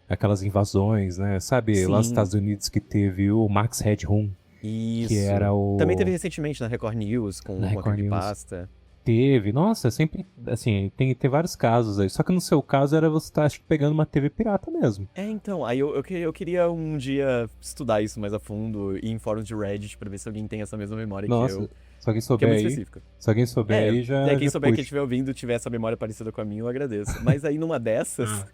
aquelas invasões, né? Sabe, lá nos Sim. Estados Unidos que teve o Max Headroom, Isso. que era o... Também teve recentemente na Record News com Na uma Record News. creepypasta. Teve, nossa, sempre, assim, tem vários casos aí. Só que no seu caso era você estar, acho que, pegando uma TV pirata mesmo. É, então, aí eu queria um dia estudar isso mais a fundo e ir em fóruns de Reddit pra ver se alguém tem essa mesma memória que Nossa, eu, se alguém que é souber muito aí, específica. se alguém souber aí, já Quem já souber, quem puxa. estiver ouvindo, tiver essa memória parecida com a minha, eu agradeço. Mas aí numa dessas,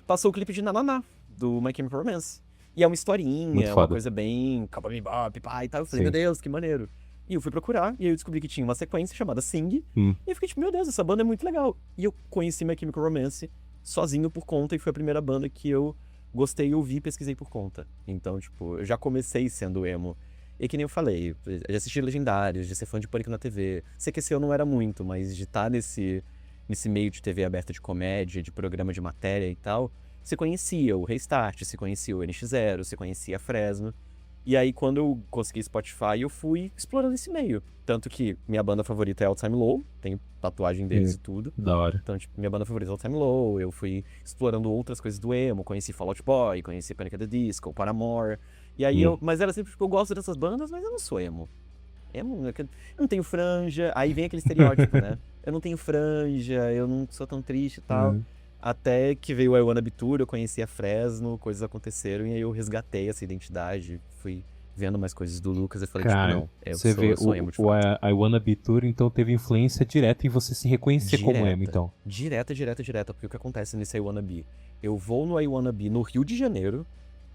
passou o clipe de Nananá, do My Chemical Romance. E é uma historinha, Muito uma foda. coisa bem Cowboy Bebop, pá, e tal. Eu falei, Sim. meu Deus, que maneiro. E eu fui procurar, e aí eu descobri que tinha uma sequência chamada Sing. Hum. E eu fiquei tipo, meu Deus, essa banda é muito legal. E eu conheci My Chemical Romance sozinho por conta, e foi a primeira banda que eu gostei e ouvi e pesquisei por conta. Então, tipo, eu já comecei sendo emo. E que nem eu falei, eu já assisti Legendários, de ser fã de Pânico na TV. CQC eu não era muito, mas de estar nesse meio de TV aberta de comédia, de programa de matéria e tal, você conhecia o Restart, você conhecia o NX0, você conhecia a Fresno. E aí, quando eu consegui Spotify, eu fui explorando esse meio. Tanto que minha banda favorita é All Time Low, tenho tatuagem deles e tudo. Da hora. Então, tipo, minha banda favorita é All Time Low, eu fui explorando outras coisas do emo, conheci Fall Out Boy, conheci Panic! At the Disco, Paramore. E aí, mas era sempre, tipo, eu gosto dessas bandas, mas eu não sou emo. Emo, eu não tenho franja, aí vem aquele estereótipo, né? Eu não tenho franja, eu não sou tão triste e tal. Até que veio o I Wanna Be Tour, eu conheci a Fresno, coisas aconteceram e aí eu resgatei essa identidade, fui vendo mais coisas do Lucas e falei, Cara, tipo, não, eu você vê, sou emo de o fato. I Wanna Be Tour, então, teve influência direta em você se reconhecer como emo, Direta. então. Direta, porque o que acontece nesse I Wanna Be? Eu vou no I Wanna Be no Rio de Janeiro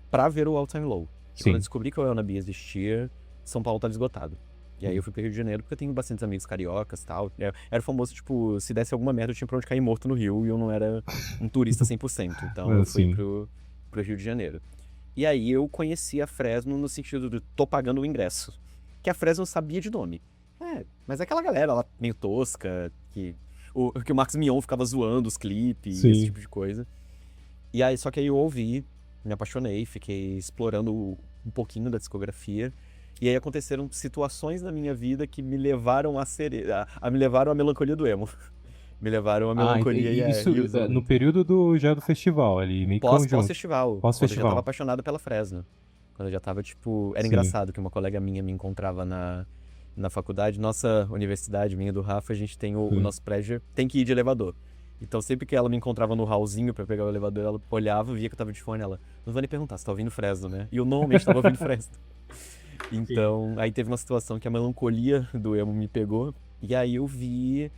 pra ver o All Time Low. E Sim. quando eu descobri que o I Wanna Be existia, São Paulo tava esgotado. E aí eu fui pro Rio de Janeiro porque eu tenho bastantes amigos cariocas e tal. Era o famoso, tipo, se desse alguma merda eu tinha pra onde cair morto no Rio e eu não era um turista 100%. Então eu fui Sim. pro Rio de Janeiro. E aí eu conheci a Fresno no sentido de tô pagando o ingresso. Que a Fresno sabia de nome. Mas aquela galera lá meio tosca, que o Marcos Mion ficava zoando os clipes, Sim. esse tipo de coisa. E aí, só que aí eu ouvi, me apaixonei, fiquei explorando um pouquinho da discografia. E aí aconteceram situações na minha vida que me levaram a me levaram à melancolia do emo. Me levaram à melancolia e isso e o no período já do festival ali, meio que conjunto. pós-festival. Quando eu já Pós-festival. tava apaixonado pela Fresno. Quando eu já tava, tipo... Era Sim. engraçado que uma colega minha me encontrava na faculdade. Nossa universidade, minha do Rafa, a gente tem o nosso prédio, tem que ir de elevador. Então sempre que ela me encontrava no hallzinho pra pegar o elevador, ela olhava, via que eu tava de fone, ela... Não vou nem perguntar, você tá ouvindo Fresno, né? E eu normalmente tava ouvindo Fresno. Então, aí teve uma situação que a melancolia do emo me pegou. E aí eu vi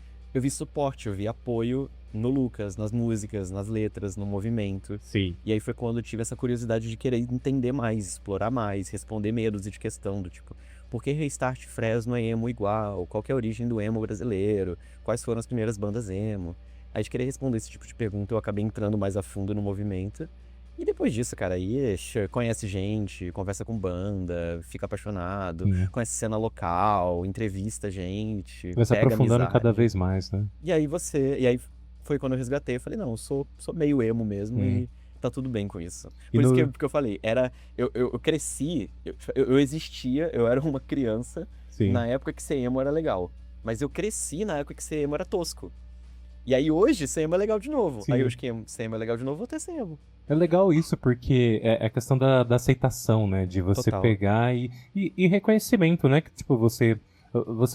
suporte, eu vi apoio no Lucas, nas músicas, nas letras, no movimento. Sim. E aí foi quando eu tive essa curiosidade de querer entender mais, explorar mais, responder medos e de questão do tipo, por que Restart Fresno é emo igual? Qual que é a origem do emo brasileiro? Quais foram as primeiras bandas emo? Aí de querer responder esse tipo de pergunta, eu acabei entrando mais a fundo no movimento. E depois disso, cara, aí conhece gente, conversa com banda, fica apaixonado, conhece cena local, entrevista gente, Vai se pega aprofundando amizade. cada vez mais, né? E aí foi quando eu resgatei, eu falei, não, eu sou meio emo mesmo e tá tudo bem com isso. Por isso que eu falei, eu cresci, eu existia, eu era uma criança Sim. na época que ser emo era legal. Mas eu cresci na época que ser emo era tosco. E aí hoje ser emo é legal de novo. Sim. Aí hoje que ser emo é legal de novo, vou ter ser emo. É legal isso, porque é a questão da aceitação, né? De você Total. pegar e reconhecimento, né? Que, tipo, você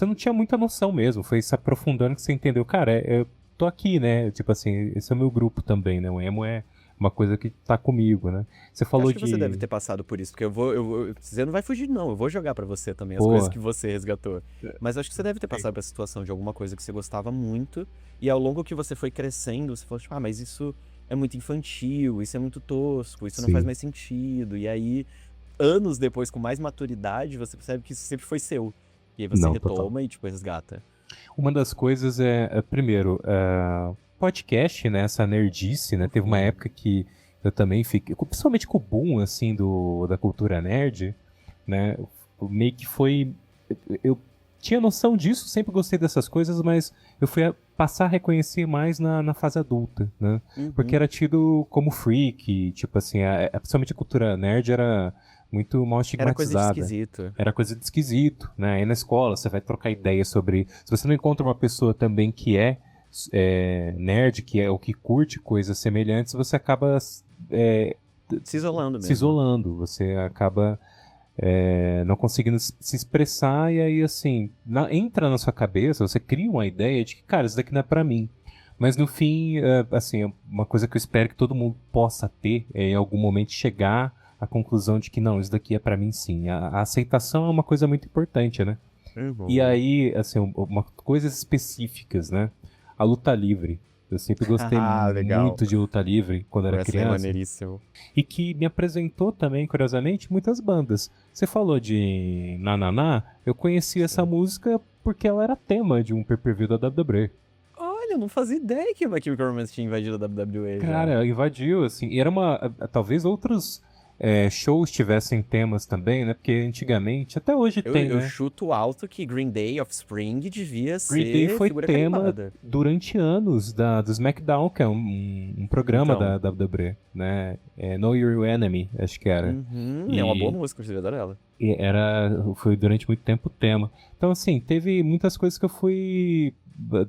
não tinha muita noção mesmo. Foi se aprofundando que você entendeu. Cara, eu tô aqui, né? Tipo assim, esse é o meu grupo também, né? O emo é uma coisa que tá comigo, né? Você Eu falou acho que você deve ter passado por isso, porque você não vai fugir, não. Eu vou jogar pra você também as Pô. coisas que você resgatou. Mas eu acho que você deve ter passado por essa situação de alguma coisa que você gostava muito, e ao longo que você foi crescendo, você falou, tipo, mas isso é muito infantil, isso é muito tosco, isso não faz Sim. mais sentido. E aí, anos depois, com mais maturidade, você percebe que isso sempre foi seu. E aí você Não, total. retoma e, tipo, resgata. Uma das coisas primeiro, podcast, né, essa nerdice, né, teve uma época que eu também fiquei, principalmente com o boom, assim, da cultura nerd, né, meio que foi, eu tinha noção disso, sempre gostei dessas coisas, mas eu fui passar a reconhecer mais na fase adulta, né, porque era tido como freak, tipo assim, principalmente a cultura nerd era muito mal Era coisa de estigmatizada. esquisito. Era coisa de esquisito, né? Aí na escola você vai trocar ideia sobre... Se você não encontra uma pessoa também que é nerd, que é o que curte coisas semelhantes, você acaba Se isolando mesmo. se isolando. Você acaba não conseguindo se expressar e aí, assim, entra na sua cabeça, você cria uma ideia de que, cara, isso daqui não é pra mim. Mas no fim, assim, uma coisa que eu espero que todo mundo possa ter é em algum momento chegar à conclusão de que não, isso daqui é pra mim sim. A aceitação é uma coisa muito importante, né? E aí, assim, coisas específicas, né? A luta livre. Eu sempre gostei Legal. muito de luta livre quando era Essa é criança. maneiríssimo. E que me apresentou também, curiosamente, muitas bandas. Você falou de Nananá, eu conheci essa música porque ela era tema de um pay-per-view da WWE. Olha, eu não fazia ideia que o My Chemical Romance tinha invadido a WWE já. Cara, invadiu, assim. E era talvez outros shows tivessem temas também, né? Porque antigamente, até hoje tem, Eu né? chuto alto que Green Day, Offspring devia Green Day ser foi figura tema carimbada. durante anos do SmackDown, que é um programa Então. da WWE, né? Know Your Enemy, acho que era. É uma boa música, eu adoro ela. E foi durante muito tempo o tema. Então, assim, teve muitas coisas que eu fui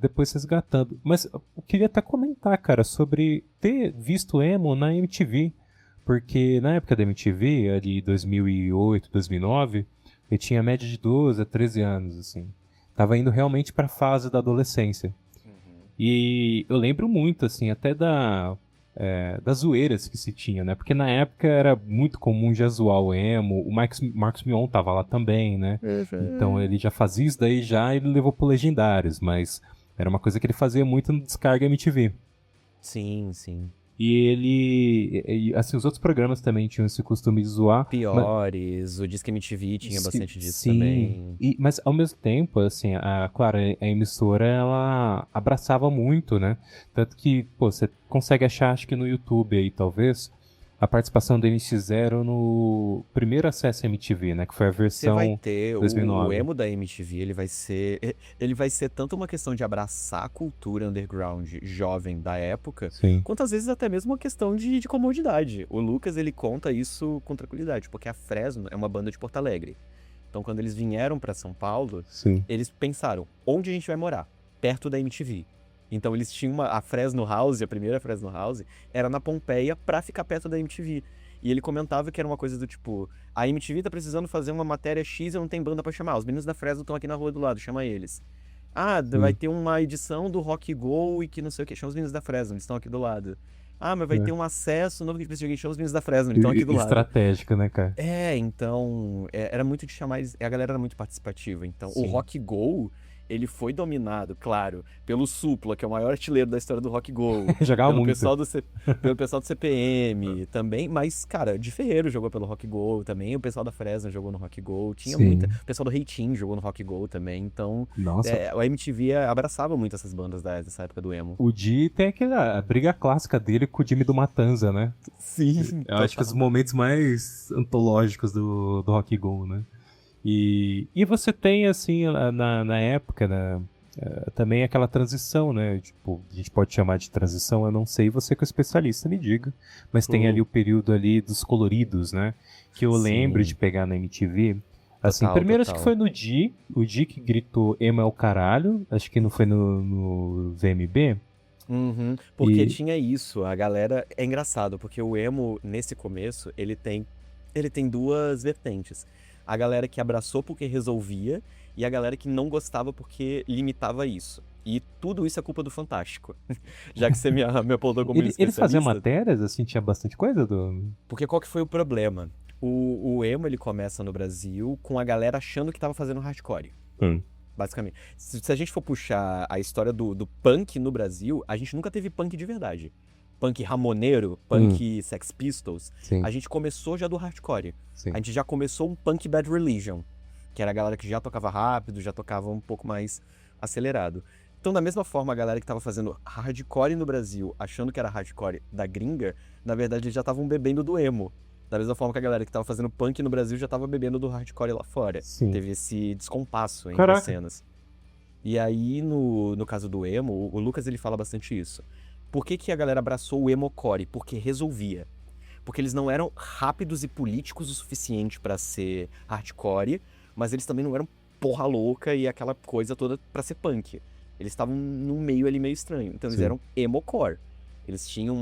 depois resgatando. Mas eu queria até comentar, cara, sobre ter visto emo na MTV. Porque na época da MTV, ali 2008, 2009, eu tinha média de 12 a 13 anos, assim. Tava indo realmente pra fase da adolescência. E eu lembro muito, assim, até das zoeiras que se tinha, né? Porque na época era muito comum já zoar o emo. O Marcos Mion tava lá também, né? Então ele já fazia isso daí já e ele levou pro Legendários. Mas era uma coisa que ele fazia muito no Descarga MTV. Sim, sim. E assim, os outros programas também tinham esse costume de zoar. Piores, o Disque MTV tinha bastante disso sim, também. mas ao mesmo tempo, assim, claro, a emissora, ela abraçava muito, né? Tanto que, pô, você consegue achar, acho que no YouTube aí, talvez, a participação do NX0 no primeiro acesso à MTV, né? Que foi a Você versão vai ter 2009. o emo da MTV, ele vai ser tanto uma questão de abraçar a cultura underground jovem da época, Sim. quanto às vezes até mesmo uma questão de comodidade. O Lucas, ele conta isso com tranquilidade, porque a Fresno é uma banda de Porto Alegre. Então, quando eles vieram pra São Paulo, Sim. eles pensaram, onde a gente vai morar? Perto da MTV. Então eles tinham a Fresno House, a primeira Fresno House, era na Pompeia pra ficar perto da MTV. E ele comentava que era uma coisa do tipo, a MTV tá precisando fazer uma matéria X e não tem banda pra chamar. Os meninos da Fresno estão aqui na rua do lado, chama eles. Vai ter uma edição do Rock Go e que não sei o que, chama os meninos da Fresno, eles estão aqui do lado. Mas vai ter um acesso novo que precisa de alguém, chama os meninos da Fresno, eles estão aqui do lado. Estratégico, né, cara? Então, era muito de chamar, a galera era muito participativa. Então, Sim. o Rock Go, ele foi dominado, claro, pelo Supla, que é o maior artilheiro da história do Rock Go. Jogava pelo muito. Pelo pessoal do CPM também, mas, cara, de Ferreiro jogou pelo Rock Go também, o pessoal da Fresno jogou no Rock Go, tinha Sim. muita. O pessoal do Reitinho jogou no Rock Go também, então Nossa. a MTV abraçava muito essas bandas dessa época do emo. O Di tem a briga clássica dele com o Jimmy do Matanza, né? Sim, Eu acho que os momentos mais antológicos do Rock Go, né? E você tem, assim, na época, né, também aquela transição, né? Tipo, a gente pode chamar de transição, eu não sei, você que é especialista me diga. Mas tem ali o período ali dos coloridos, né? Que eu Sim. lembro de pegar na MTV Assim, Total, primeiro acho que total. foi no Di, o Di que gritou emo é o caralho, acho que não foi no VMB, Uhum, porque e tinha isso, a galera. É engraçado, porque o emo, nesse começo, ele tem duas vertentes. A galera que abraçou porque resolvia, e a galera que não gostava porque limitava isso. E tudo isso é culpa do Fantástico. Já que você me apontou como eles faziam especialista. matérias, assim, tinha bastante coisa do... Porque qual que foi o problema? O emo, ele começa no Brasil com a galera achando que tava fazendo hardcore. Hum, Basicamente. Se a gente for puxar a história do punk no Brasil, a gente nunca teve punk de verdade. Punk ramoneiro, hum, punk Sex Pistols. sim, A gente começou já do hardcore. sim. A gente já começou um punk Bad Religion, que era a galera que já tocava rápido, já tocava um pouco mais acelerado. Então, da mesma forma, a galera que tava fazendo hardcore no Brasil, achando que era hardcore da gringa, na verdade eles já estavam bebendo do emo. Da mesma forma que a galera que tava fazendo punk no Brasil já tava bebendo do hardcore lá fora. Sim. Teve esse descompasso entre as Caraca. cenas. E aí, no caso do emo, o Lucas ele fala bastante isso. Por que que a galera abraçou o emocore? Porque resolvia. Porque eles não eram rápidos e políticos o suficiente pra ser hardcore, mas eles também não eram porra louca e aquela coisa toda pra ser punk. Eles estavam num meio ali meio estranho. Então eles Sim. eram emocore. Eles tinham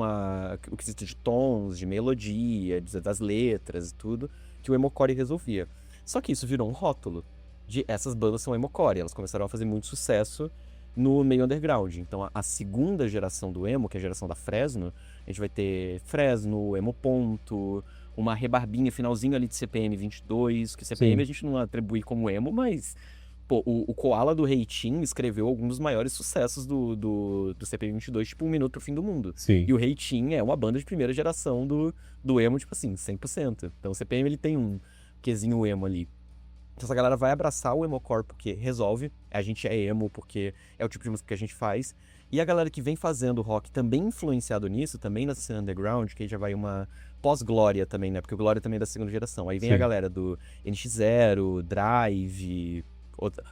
o quesito de tons, de melodia, das letras e tudo, que o emocore resolvia. Só que isso virou um rótulo de essas bandas são emocore. Elas começaram a fazer muito sucesso no meio underground. Então a segunda geração do emo, que é a geração da Fresno, a gente vai ter Fresno, Emo Ponto, uma rebarbinha finalzinho ali de CPM 22, que CPM Sim. a gente não atribui como emo, mas pô, o Koala do Reitin escreveu alguns dos maiores sucessos do CPM 22, tipo Um Minuto pro Fim do Mundo. Sim. E o Reitin é uma banda de primeira geração do emo, tipo assim, 100%. Então o CPM ele tem um quesinho emo ali. Então essa galera vai abraçar o emocore porque resolve, a gente é emo porque é o tipo de música que a gente faz. E a galera que vem fazendo rock também influenciado nisso, também nessa cena underground, que aí já vai uma pós-Glória também, né? Porque o Glória também é da segunda geração. Aí vem a Sim. galera do NX0, Drive,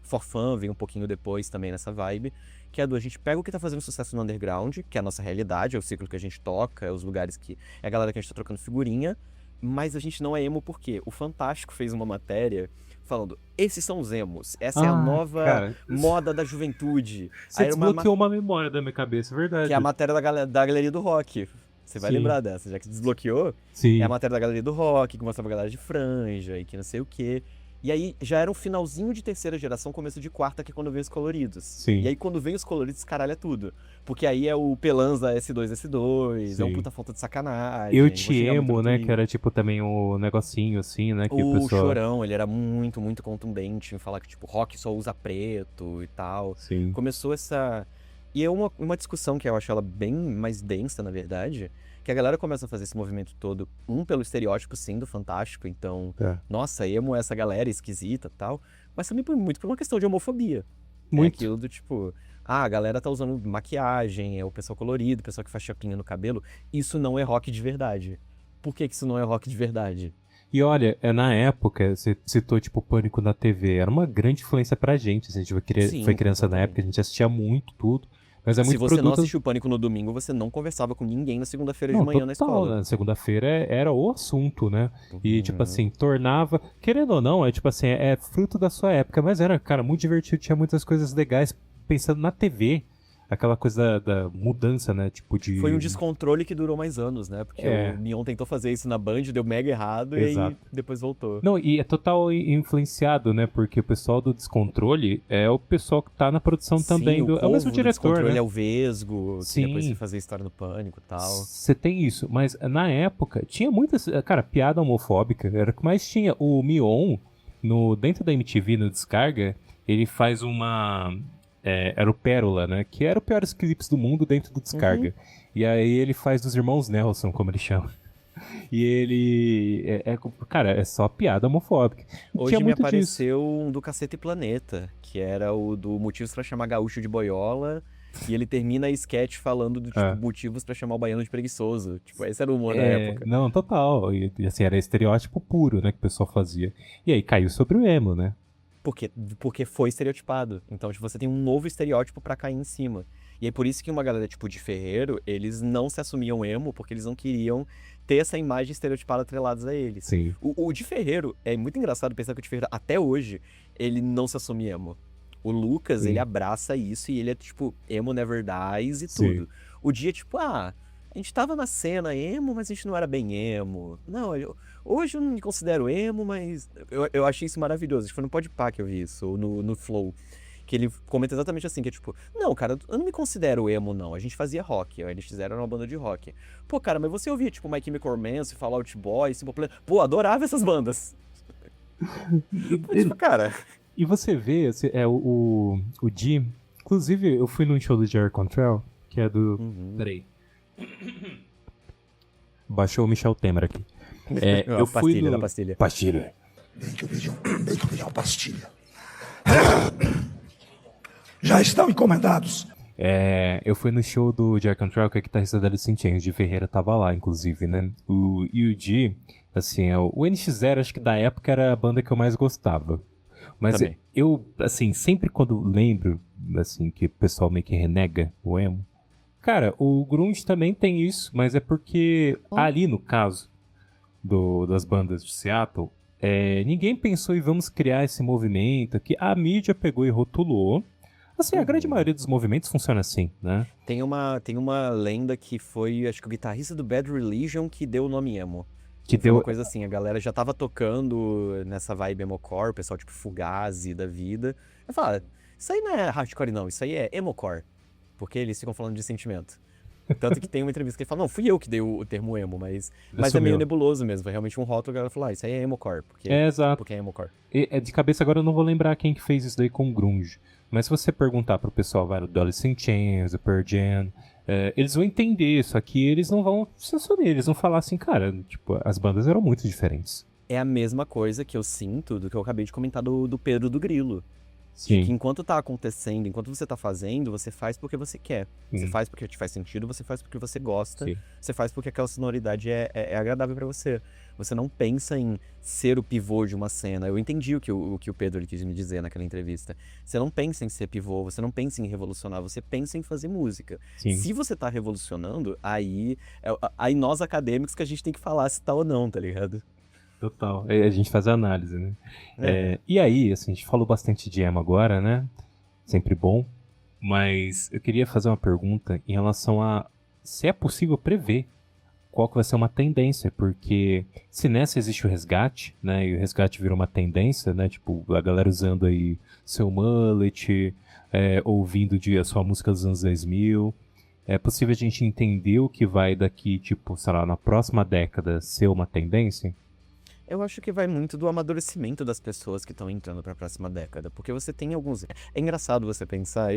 For Fun vem um pouquinho depois também nessa vibe. Que é a gente pega o que tá fazendo sucesso no underground, que é a nossa realidade, é o ciclo que a gente toca, é os lugares que... É a galera que a gente tá trocando figurinha, mas a gente não é emo porque o Fantástico fez uma matéria falando, esses são os emos, essa é a nova cara, moda da juventude. você Aí era desbloqueou uma memória da minha cabeça, é verdade. que é a matéria da Galeria do Rock. Você vai Sim. lembrar dessa, já que desbloqueou. Sim. É a matéria da Galeria do Rock, que mostrava a galera de franja e que não sei o quê. E aí já era um finalzinho de terceira geração, começo de quarta, que é quando vem os coloridos. Sim. E aí quando vem os coloridos, caralho, é tudo. Porque aí é o Pelanza S2, é um Sim. puta falta de sacanagem. Eu vou te xingar muito emo, no né? Twitter. Que era tipo também o negocinho assim, né? Que o O pessoal. Chorão, ele era muito, muito contundente em falar que, tipo, rock só usa preto e tal. Sim. Começou essa... E é uma discussão que eu acho ela bem mais densa, na verdade, que a galera começa a fazer esse movimento todo, pelo estereótipo, sim, do Fantástico, então, É. nossa, emo é essa galera esquisita e tal, mas também muito por uma questão de homofobia. Muito. É aquilo do tipo, a galera tá usando maquiagem, é o pessoal colorido, o pessoal que faz chapinha no cabelo, isso não é rock de verdade. Por que isso não é rock de verdade? E olha, na época, você citou tipo Pânico na TV, era uma grande influência pra gente. A gente Sim, foi criança na completamente. época, a gente assistia muito tudo. Mas é Se muito você não produto. assistiu Pânico no domingo, você não conversava com ninguém na segunda-feira de Não, manhã na total, escola. né? Segunda-feira era o assunto, né? E, tipo Uhum. assim, tornava. Querendo ou não, é tipo assim, é fruto da sua época, mas era, cara, muito divertido, tinha muitas coisas legais pensando na TV. Aquela coisa da mudança, né? Tipo de. Foi um descontrole que durou mais anos, né? Porque É. o Neon tentou fazer isso na Band, deu mega errado Exato. e aí depois voltou. Não, e é total influenciado, né? Porque o pessoal do Descontrole é o pessoal que tá na produção também Sim, é o mesmo Corvo do diretor, Descontrole né? é o Vesgo, que Sim. depois foi fazer História do Pânico e tal. Você tem isso, mas na época tinha muitas, cara, piada homofóbica, era o que mais tinha. O Mion, dentro da MTV, no Descarga, ele faz uma... era o Pérola, né? Que era o piores clipes do mundo dentro do Descarga. E aí ele faz dos Irmãos Nelson, como ele chama. E ele... cara, é só piada homofóbica. Hoje Tinha me muito disso. apareceu um do Cacete Planeta, que era o do Motivos pra Chamar Gaúcho de Boiola, e ele termina a sketch falando do tipo, motivos pra chamar o baiano de preguiçoso. Tipo, esse era o humor da época. Não, total. E assim, era estereótipo puro, né? Que o pessoal fazia. E aí caiu sobre o emo, né? Porque foi estereotipado. Então, tipo, você tem um novo estereótipo pra cair em cima. E é por isso que uma galera, tipo, de Ferreiro, eles não se assumiam emo, porque eles não queriam ter essa imagem estereotipada atreladas a eles. Sim. O de Ferreiro, é muito engraçado pensar que o de Ferreiro, até hoje, ele não se assume emo. O Lucas, Sim. ele abraça isso e ele é, tipo, emo never dies e Sim. tudo. O Di é tipo, a gente tava na cena emo, mas a gente não era bem emo. Não, hoje eu não me considero emo, mas eu achei isso maravilhoso. Acho que foi no Podpah que eu vi isso, ou no Flow. Que ele comenta exatamente assim, que é tipo, não, cara, eu não me considero emo, não. A gente fazia rock, eles fizeram uma banda de rock. Pô, cara, mas você ouvia, tipo, My Chemical Romance, Fall Out Boy, Simple Plan... Pô, adorava essas bandas. Pô, tipo, cara... E você vê, o Di, inclusive eu fui num show do Jerry Cantrell, que é do... Peraí. Baixou o Michel Temer aqui. Eu fui pastilha, no... da pastilha. Pastilha. Deixa eu pedir uma pastilha. Já estão encomendados. Eu fui no show do Jerry Cantrell, que é guitarrista da Alice in Chains, de Ferreira tava lá, inclusive, né? E o Di, assim, o NX0 acho que da época era a banda que eu mais gostava. Mas Também. eu, assim, sempre quando lembro, assim, que o pessoal meio que renega o emo, cara, o grunge também tem isso, mas é porque ali no caso das bandas de Seattle, ninguém pensou em vamos criar esse movimento que a mídia pegou e rotulou. Assim, a grande maioria dos movimentos funciona assim, né? Tem uma lenda que foi, acho que o guitarrista do Bad Religion que deu o nome emo. Que Foi uma deu... coisa assim, a galera já tava tocando nessa vibe emocore, o pessoal tipo Fugazi da vida. Eu falo, isso aí não é hardcore não, isso aí é emocore. Porque eles ficam falando de sentimento. Tanto que tem uma entrevista que ele fala, não, fui eu que dei o termo emo, mas é Assumiu. meio nebuloso mesmo, foi realmente um rótulo, a galera falou, isso aí é emocore, exato. porque é emocore. De cabeça agora eu não vou lembrar quem que fez isso daí com grunge. Mas se você perguntar pro pessoal, do Alice in Chains, do Pearl Jam, eles vão entender, só que eles não vão se assumir, eles vão falar assim, cara, tipo, as bandas eram muito diferentes. É a mesma coisa que eu sinto do que eu acabei de comentar do Pedro do Grilo. Sim. Que enquanto tá acontecendo, enquanto você tá fazendo, você faz porque você quer. Você faz porque te faz sentido, você faz porque você gosta. Sim. Você faz porque aquela sonoridade é agradável pra você. Você não pensa em ser o pivô de uma cena. Eu entendi o que o Pedro ele quis me dizer naquela entrevista. Você não pensa em ser pivô, você não pensa em revolucionar, você pensa em fazer música. Sim. Se você tá revolucionando, aí nós acadêmicos que a gente tem que falar se tá ou não, tá ligado? Total. A gente faz a análise, né? E aí, assim, a gente falou bastante de emo agora, né? Sempre bom. Mas eu queria fazer uma pergunta em relação a se é possível prever qual que vai ser uma tendência, porque se nessa existe o resgate, né? E o resgate virou uma tendência, né? Tipo, a galera usando aí seu mullet, ouvindo a sua música dos anos 2000. É possível a gente entender o que vai daqui, tipo, sei lá, na próxima década ser uma tendência? Eu acho que vai muito do amadurecimento das pessoas que estão entrando para a próxima década, porque você tem alguns... É engraçado você pensar,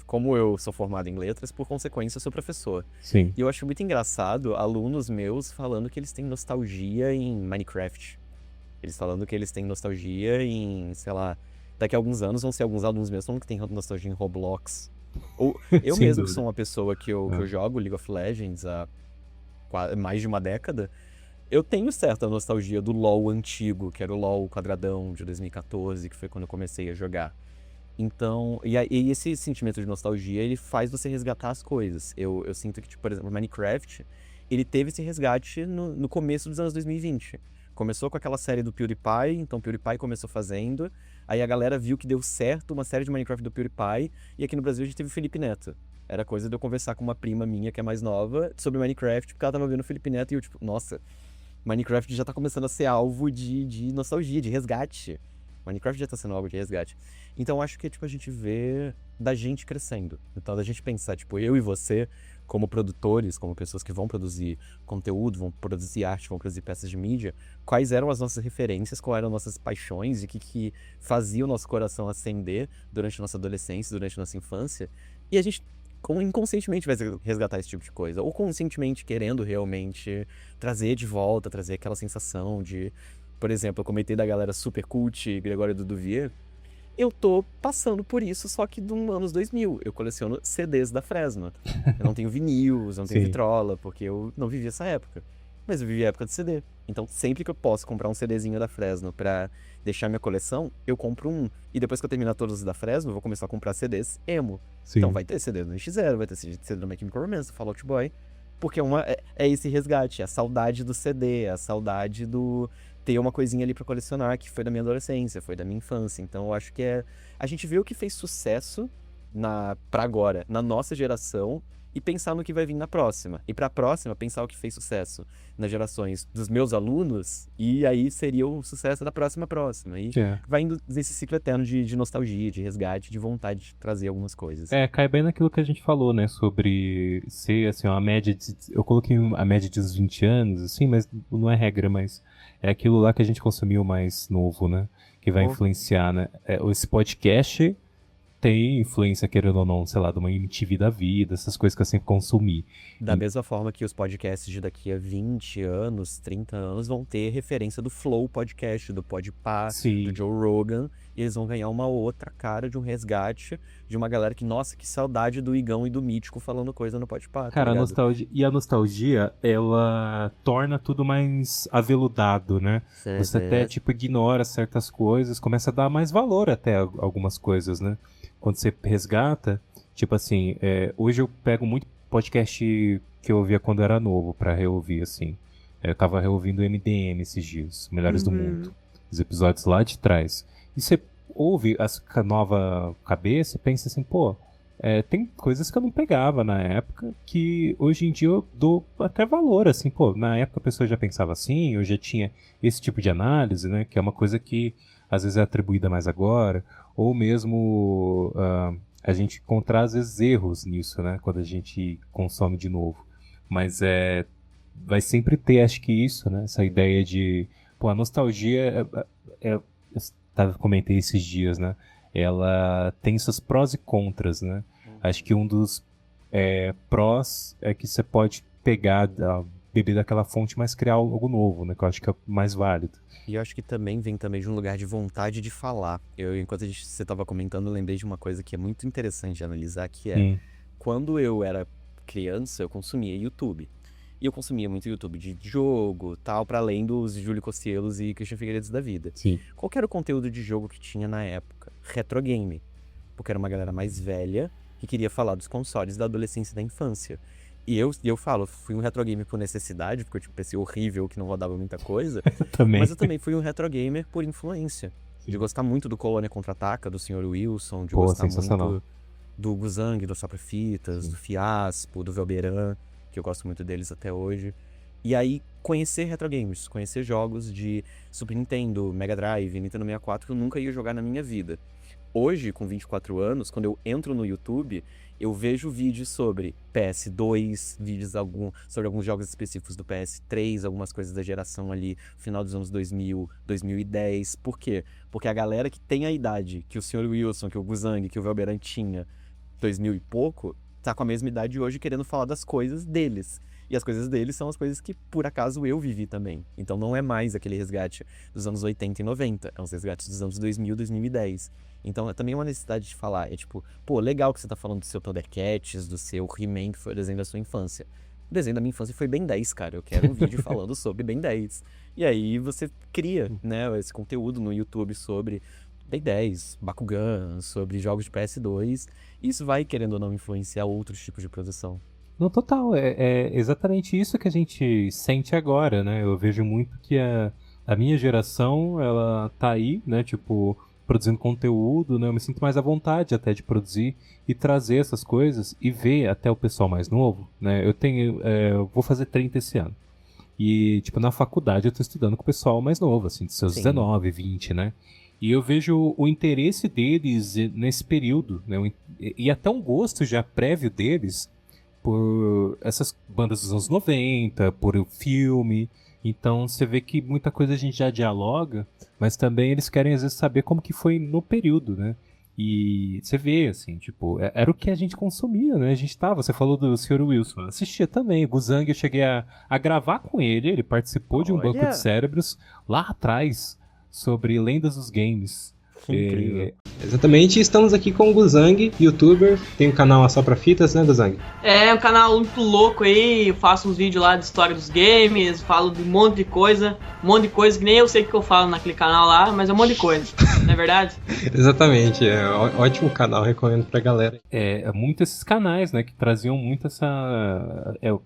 como eu sou formado em letras, por consequência eu sou professor. Sim. E eu acho muito engraçado alunos meus falando que eles têm nostalgia em Minecraft. Eles falando que eles têm nostalgia em, sei lá, daqui a alguns anos vão ser alguns alunos meus falando que tem nostalgia em Roblox. Ou eu Sem mesmo, dúvida. que sou uma pessoa que eu jogo League of Legends há mais de uma década, eu tenho certa nostalgia do LoL antigo, que era o LoL quadradão de 2014, que foi quando eu comecei a jogar. Então, e esse sentimento de nostalgia, ele faz você resgatar as coisas. Eu sinto que, tipo, por exemplo, Minecraft, ele teve esse resgate no começo dos anos 2020. Começou com aquela série do PewDiePie, então o PewDiePie começou fazendo, aí a galera viu que deu certo uma série de Minecraft do PewDiePie, e aqui no Brasil a gente teve o Felipe Neto. Era coisa de eu conversar com uma prima minha, que é mais nova, sobre Minecraft, porque ela tava vendo o Felipe Neto, e eu, tipo, nossa... Minecraft já tá começando a ser alvo de nostalgia, de resgate. Minecraft já tá sendo alvo de resgate. Então acho que tipo, a gente vê da gente crescendo. Então da gente pensar, tipo, eu e você, como produtores, como pessoas que vão produzir conteúdo, vão produzir arte, vão produzir peças de mídia, quais eram as nossas referências, quais eram as nossas paixões e o que fazia o nosso coração acender durante a nossa adolescência, durante a nossa infância. E a gente inconscientemente vai resgatar esse tipo de coisa, ou conscientemente querendo realmente trazer de volta, trazer aquela sensação de, por exemplo, eu comentei da galera super cult, Gregório Duduvier, eu tô passando por isso, só que dos anos 2000, eu coleciono CDs da Fresno, eu não tenho vinil, eu não tenho Sim. vitrola, porque eu não vivi essa época. mas eu vivi a época de CD. Então, sempre que eu posso comprar um CDzinho da Fresno pra deixar minha coleção, eu compro um. E depois que eu terminar todos os da Fresno, eu vou começar a comprar CDs emo. Sim. Então vai ter CD do NX0, vai ter CD do My Chemical Romance, do Fall Out Boy. Porque é esse resgate, é a saudade do CD, é a saudade do ter uma coisinha ali pra colecionar, que foi da minha adolescência, foi da minha infância. Então eu acho que a gente vê o que fez sucesso pra agora, na nossa geração, e pensar no que vai vir na próxima. E pra próxima, pensar o que fez sucesso nas gerações dos meus alunos, e aí seria o sucesso da próxima. E vai indo nesse ciclo eterno de nostalgia, de resgate, de vontade de trazer algumas coisas. Cai bem naquilo que a gente falou, né, sobre ser, assim, uma média eu coloquei a média de uns 20 anos, assim, mas não é regra, mas é aquilo lá que a gente consumiu mais novo, né, que vai influenciar, né. Esse podcast tem influência, querendo ou não, sei lá, de uma MTV da vida, essas coisas que eu sempre consumi. Da mesma forma que os podcasts de daqui a 20 anos, 30 anos, vão ter referência do Flow Podcast, do Podpah, do Joe Rogan, e eles vão ganhar uma outra cara de um resgate de uma galera que, nossa, que saudade do Igão e do Mítico falando coisa no Podpah. Cara, a nostalgia, ela torna tudo mais aveludado, né? Você até, tipo, ignora certas coisas, começa a dar mais valor até a algumas coisas, né? Quando você resgata, tipo assim, hoje eu pego muito podcast que eu ouvia quando era novo pra reouvir, assim. Eu tava reouvindo o MDM esses dias, Melhores do Mundo, os episódios lá de trás. E você ouve a nova cabeça e pensa assim, pô, tem coisas que eu não pegava na época que hoje em dia eu dou até valor, assim, pô, na época a pessoa já pensava assim, eu já tinha esse tipo de análise, né, que é uma coisa que às vezes é atribuída mais agora, ou mesmo a gente encontrar às vezes erros nisso, né, quando a gente consome de novo. Mas vai sempre ter, acho que isso, né, essa ideia de, pô, a nostalgia, eu comentei esses dias, né, ela tem seus prós e contras, né. Acho que um dos prós é que você pode pegar, beber daquela fonte, mas criar algo novo, né, que eu acho que é mais válido. E eu acho que também vem de um lugar de vontade de falar. Enquanto você estava comentando, eu lembrei de uma coisa que é muito interessante de analisar, que quando eu era criança, eu consumia YouTube. E eu consumia muito YouTube de jogo, tal, para além dos Júlio Cocielos e Christian Figueiredo da vida. Sim. Qual que era o conteúdo de jogo que tinha na época? Retro game. Porque era uma galera mais velha que queria falar dos consoles da adolescência e da infância. E eu falo, fui um retro gamer por necessidade, porque eu tinha um PC horrível que não rodava muita coisa. Mas eu também fui um retro gamer por influência. Sim. De gostar muito do Colônia Contra-Ataca, do Sr. Wilson, de gostar muito do Guzang, do Sopra Fitas, do Fiaspo, do Velberan, que eu gosto muito deles até hoje. E aí, conhecer retro games, conhecer jogos de Super Nintendo, Mega Drive, Nintendo 64, que eu nunca ia jogar na minha vida. Hoje, com 24 anos, quando eu entro no YouTube, eu vejo vídeos sobre PS2, vídeos sobre alguns jogos específicos do PS3, algumas coisas da geração ali, final dos anos 2000, 2010. Por quê? Porque a galera que tem a idade que o Sr. Wilson, que o Guzang, que o Velberan tinha, 2000 e pouco, tá com a mesma idade hoje querendo falar das coisas deles. E as coisas deles são as coisas que, por acaso, eu vivi também. Então não é mais aquele resgate dos anos 80 e 90. É uns resgates dos anos 2000, 2010. Então é também uma necessidade de falar. É tipo, pô, legal que você tá falando do seu Thundercats, do seu He-Man, que foi o desenho da sua infância. O desenho da minha infância foi Ben 10, cara. Eu quero um vídeo falando sobre Ben 10. E aí você cria, né, esse conteúdo no YouTube sobre Ben 10, Bakugan, sobre jogos de PS2. E isso vai, querendo ou não, influenciar outros tipos de produção. Não, total, é exatamente isso que a gente sente agora, né? Eu vejo muito que a minha geração, ela tá aí, né, tipo, produzindo conteúdo, né? Eu me sinto mais à vontade até de produzir e trazer essas coisas e ver até o pessoal mais novo, né? Eu vou fazer 30 esse ano. E, tipo, na faculdade eu tô estudando com o pessoal mais novo, assim, de seus 19, 20, né? E eu vejo o interesse deles nesse período, né? E até um gosto já prévio deles por essas bandas dos anos 90, por o filme. Então você vê que muita coisa a gente já dialoga, mas também eles querem às vezes saber como que foi no período, né? E você vê, assim, tipo, era o que a gente consumia, né? Você falou do Sr. Wilson, eu assistia também. O Guzang, eu cheguei a gravar com ele participou de um banco de cérebros lá atrás, sobre lendas dos games. Que incrível. Exatamente, estamos aqui com o Guzang, youtuber, tem um canal Só Pra Fitas, né, Guzang? É um canal muito louco aí, eu faço uns vídeos lá de história dos games, falo de um monte de coisa que nem eu sei o que eu falo naquele canal lá, mas é um monte de coisa, não é verdade? Exatamente, ótimo canal, recomendo pra galera. Muito esses canais, né, que traziam muito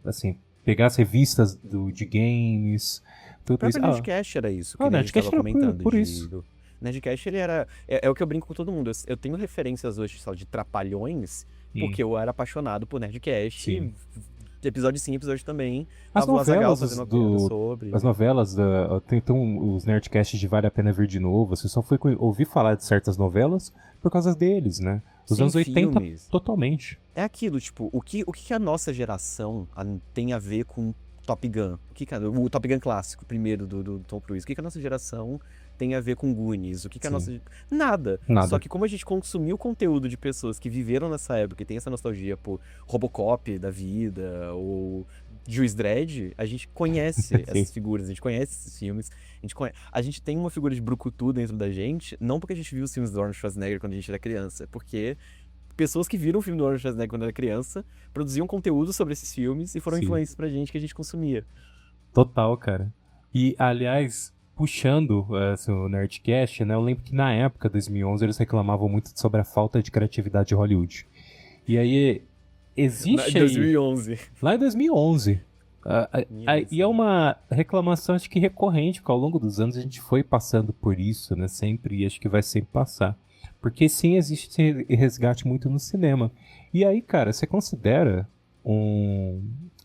assim, pegar as revistas de games, O tudo isso. próprio Nerdcast era isso, que o nem a gente Nerdcast tava era comentando. por isso. Nerdcast, ele era... É o que eu brinco com todo mundo. Eu tenho referências hoje, só de Trapalhões, porque eu era apaixonado por Nerdcast. Sim. Episódio sim, episódio também. As A Voz da Gal novelas fazendo uma piada sobre... As novelas, tem os Nerdcasts de Vale a Pena Ver de Novo, você só foi ouvir falar de certas novelas por causa deles, né? Os Sim, anos 80, filmes. totalmente. É aquilo, tipo, o que a nossa geração tem a ver com Top Gun? O Top Gun clássico, primeiro, do Tom Cruise. O que a nossa geração tem a ver com Goonies? O que a Sim. nossa... Nada. Nada. Só que como a gente consumiu conteúdo de pessoas que viveram nessa época e tem essa nostalgia por Robocop da vida, ou Juiz Dredd, a gente conhece essas figuras, a gente conhece esses filmes, a gente tem uma figura de brucutu dentro da gente, não porque a gente viu os filmes do Arnold Schwarzenegger quando a gente era criança, porque pessoas que viram o filme do Arnold Schwarzenegger quando era criança produziam conteúdo sobre esses filmes e foram Sim. influências pra gente que a gente consumia. Total, cara. E, aliás, puxando o Nerdcast, né, eu lembro que na época, 2011, eles reclamavam muito sobre a falta de criatividade de Hollywood. E aí, existe Em 2011. Lá em 2011. E é uma reclamação, acho que recorrente, porque ao longo dos anos a gente foi passando por isso, né, sempre, e acho que vai sempre passar. Porque sim, existe esse resgate muito no cinema. E aí, cara, você considera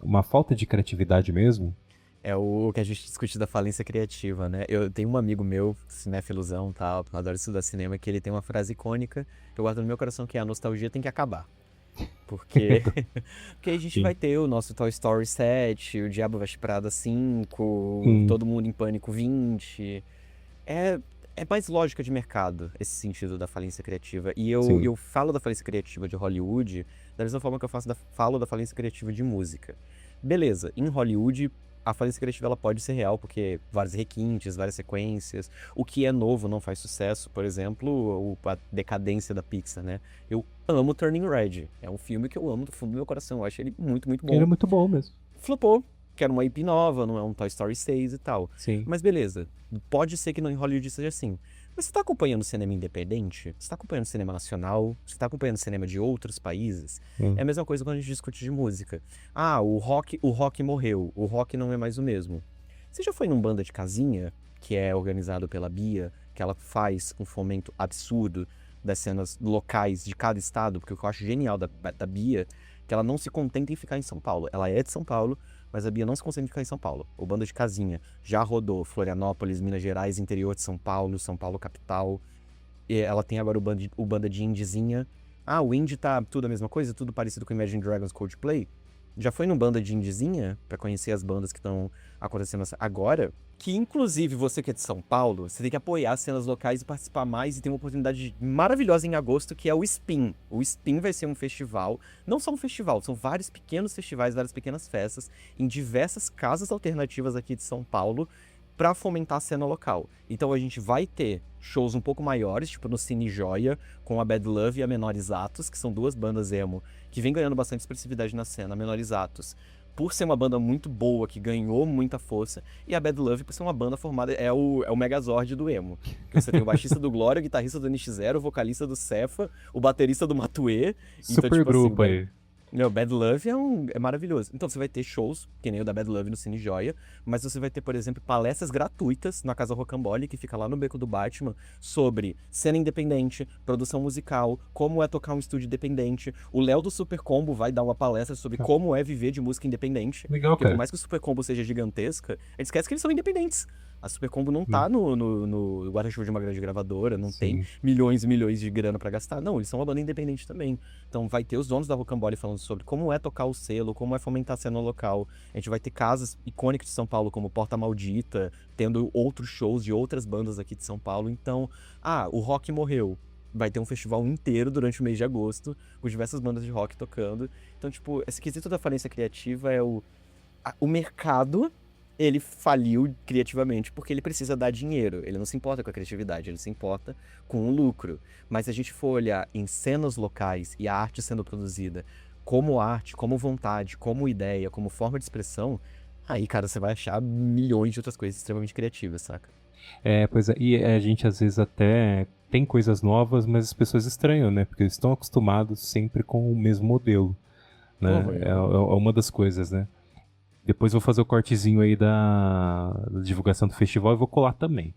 uma falta de criatividade mesmo? É o que a gente discute da falência criativa, né? Eu tenho um amigo meu, cinéfilozão e tal, adora estudar cinema, que ele tem uma frase icônica que eu guardo no meu coração, que é: a nostalgia tem que acabar. Porque a gente vai ter o nosso Toy Story 7, o Diabo Veste Prada 5, Todo Mundo em Pânico 20. É mais lógica de mercado esse sentido da falência criativa. E eu falo da falência criativa de Hollywood da mesma forma que eu falo da falência criativa de música. Beleza, em Hollywood a falência criativa ela pode ser real, porque vários requintes, várias sequências, o que é novo não faz sucesso. Por exemplo, a decadência da Pixar, né? Eu amo Turning Red, é um filme que eu amo do fundo do meu coração, eu acho ele muito, muito bom. Ele é muito bom mesmo. Flopou, que era uma IP nova, não é um Toy Story 6 e tal. Sim. Mas beleza, pode ser que não em Hollywood seja assim. Mas você tá acompanhando cinema independente? Você tá acompanhando cinema nacional? Você tá acompanhando cinema de outros países? É a mesma coisa quando a gente discute de música. Ah, o rock morreu, o rock não é mais o mesmo. Você já foi num Banda de Casinha, que é organizado pela Bia, que ela faz um fomento absurdo das cenas locais de cada estado, porque o que eu acho genial da Bia, que ela não se contenta em ficar em São Paulo. Ela é de São Paulo, mas a Bia não se consegue ficar em São Paulo. O Banda de Casinha já rodou Florianópolis, Minas Gerais, interior de São Paulo capital. E ela tem agora o Banda de Indizinha. Ah, o Indie tá tudo a mesma coisa? Tudo parecido com Imagine Dragons, Coldplay? Já foi no Banda de Indizinha pra conhecer as bandas que estão acontecendo agora? Que inclusive você que é de São Paulo, você tem que apoiar as cenas locais e participar mais, e tem uma oportunidade maravilhosa em agosto, que é o Spin. O Spin vai ser um festival, não só um festival, são vários pequenos festivais, várias pequenas festas em diversas casas alternativas aqui de São Paulo para fomentar a cena local. Então a gente vai ter shows um pouco maiores, tipo no Cine Joia, com a Bad Love e a Menores Atos, que são duas bandas emo que vem ganhando bastante expressividade na cena. A Menores Atos, por ser uma banda muito boa, que ganhou muita força, e a Bad Love por ser uma banda formada, é o Megazord do emo. Que você tem o baixista do Glória, o guitarrista do NX0, o vocalista do Cefa, o baterista do Matuê. Super então, tipo, grupo assim, aí. Meu, Bad Love é maravilhoso. Então você vai ter shows, que nem o da Bad Love no Cine Joia, mas você vai ter, por exemplo, palestras gratuitas na Casa Rocambole, que fica lá no Beco do Batman, sobre cena independente, produção musical, como é tocar um estúdio independente. O Léo do Super Combo vai dar uma palestra sobre como é viver de música independente. Legal, porque cara. por mais que o Super Combo seja gigantesca, a gente esquece que eles são independentes. A Super Combo não tá no guarda-chuva de uma grande gravadora, não tem milhões e milhões de grana pra gastar. Não, eles são uma banda independente também. Então vai ter os donos da Rocambole falando sobre como é tocar o selo, como é fomentar a cena local. A gente vai ter casas icônicas de São Paulo, como Porta Maldita, tendo outros shows de outras bandas aqui de São Paulo. Então, o rock morreu. Vai ter um festival inteiro durante o mês de agosto, com diversas bandas de rock tocando. Então, tipo, esse quesito da falência criativa é o mercado ele faliu criativamente porque ele precisa dar dinheiro. Ele não se importa com a criatividade, ele se importa com o lucro. Mas se a gente for olhar em cenas locais e a arte sendo produzida como arte, como vontade, como ideia, como forma de expressão, aí, cara, você vai achar milhões de outras coisas extremamente criativas, saca? Pois é, e a gente às vezes até tem coisas novas, mas as pessoas estranham, né? Porque eles estão acostumados sempre com o mesmo modelo, né? É uma das coisas, né? Depois eu vou fazer o cortezinho aí da divulgação do festival e vou colar também.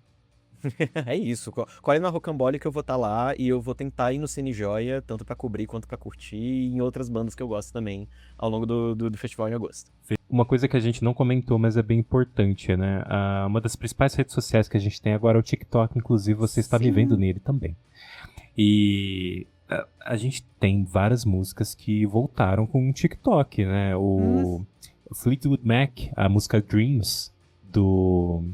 É isso. Colhe na Rocambole que eu vou estar lá e eu vou tentar ir no Cine Joia, tanto pra cobrir quanto pra curtir, e em outras bandas que eu gosto também, ao longo do festival em agosto. Uma coisa que a gente não comentou, mas é bem importante, né? Uma das principais redes sociais que a gente tem agora é o TikTok, inclusive você está me vendo nele também. E a gente tem várias músicas que voltaram com o TikTok, né? O Fleetwood Mac, a música Dreams, do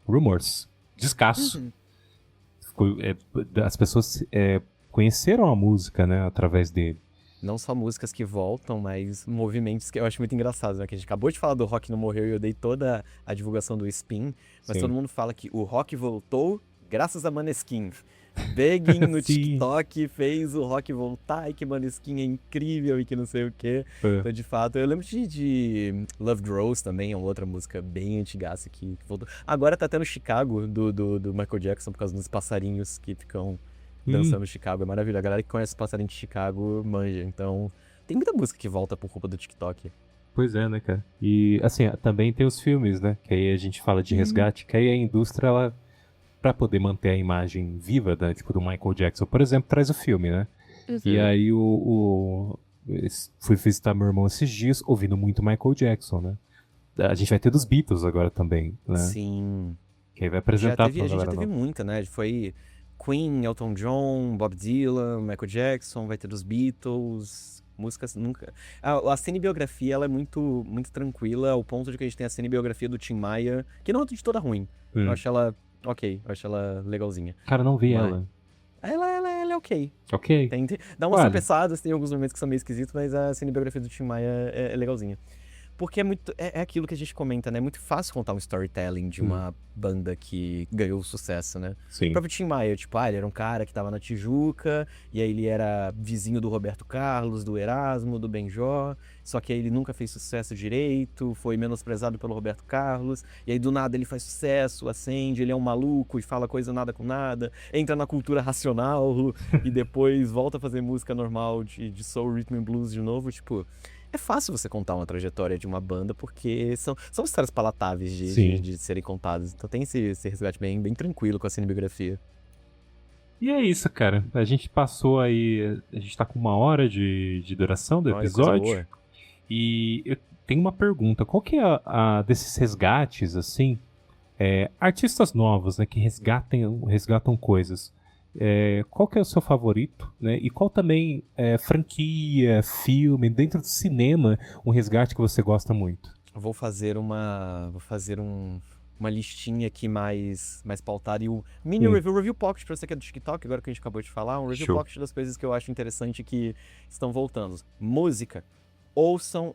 Rumors. Descasso. As pessoas conheceram a música, né, através dele. Não só músicas que voltam, mas movimentos que eu acho muito engraçados, né? Que a gente acabou de falar do Rock Não Morreu e eu dei toda a divulgação do Spin, mas Sim. todo mundo fala que o rock voltou graças a Maneskin. Begging no TikTok fez o rock voltar e que Maneskin é incrível e que não sei o quê. Então, de fato, eu lembro de Love Grows também, é uma outra música bem antigaça que voltou. Agora tá tendo Chicago do Michael Jackson por causa dos passarinhos que ficam dançando Chicago. É maravilhoso. A galera que conhece o passarinho de Chicago manja. Então, tem muita música que volta por culpa do TikTok. Pois é, né, cara? E, assim, também tem os filmes, né? Que aí a gente fala de resgate, que aí a indústria, ela, pra poder manter a imagem viva, tipo, do Michael Jackson, por exemplo, traz o filme, né? E aí fui visitar meu irmão esses dias, ouvindo muito Michael Jackson, né? A gente vai ter dos Beatles agora também, né? Sim. Que aí vai apresentar A gente já teve muita, né? Foi Queen, Elton John, Bob Dylan, Michael Jackson, vai ter dos Beatles, músicas nunca... A cinebiografia, ela é muito, muito tranquila, ao ponto de que a gente tem a cinebiografia do Tim Maia, que não é de toda ruim. Eu acho ela ok, eu acho ela legalzinha. Cara, não vi ela. Ela é ok. Ok. Dá umas tropeçadas, tem alguns momentos que são meio esquisitos, mas a cinebiografia do Tim Maia é legalzinha. Porque é aquilo que a gente comenta, né? É muito fácil contar um storytelling de uma banda que ganhou sucesso, né? Sim. O próprio Tim Maia, tipo, ele era um cara que tava na Tijuca, e aí ele era vizinho do Roberto Carlos, do Erasmo, do Benjó, só que aí ele nunca fez sucesso direito, foi menosprezado pelo Roberto Carlos, e aí do nada ele faz sucesso, acende, ele é um maluco e fala coisa nada com nada, entra na cultura racional e depois volta a fazer música normal de soul, rhythm and blues de novo, tipo... É fácil você contar uma trajetória de uma banda, porque são histórias palatáveis de serem contadas. Então tem esse resgate bem tranquilo com a cinebiografia. E é isso, cara. A gente passou aí... A gente tá com 1 hora de duração do episódio. E eu tenho uma pergunta. Qual que é a desses resgates, assim... artistas novos, né? Que resgatam coisas. Qual que é o seu favorito, né? E qual também franquia, filme, dentro do cinema, um resgate que você gosta muito? Vou fazer uma listinha aqui mais pautada e o mini review pocket pra você que é do TikTok, agora que a gente acabou de falar, um review pocket das coisas que eu acho interessante que estão voltando. Música, ouçam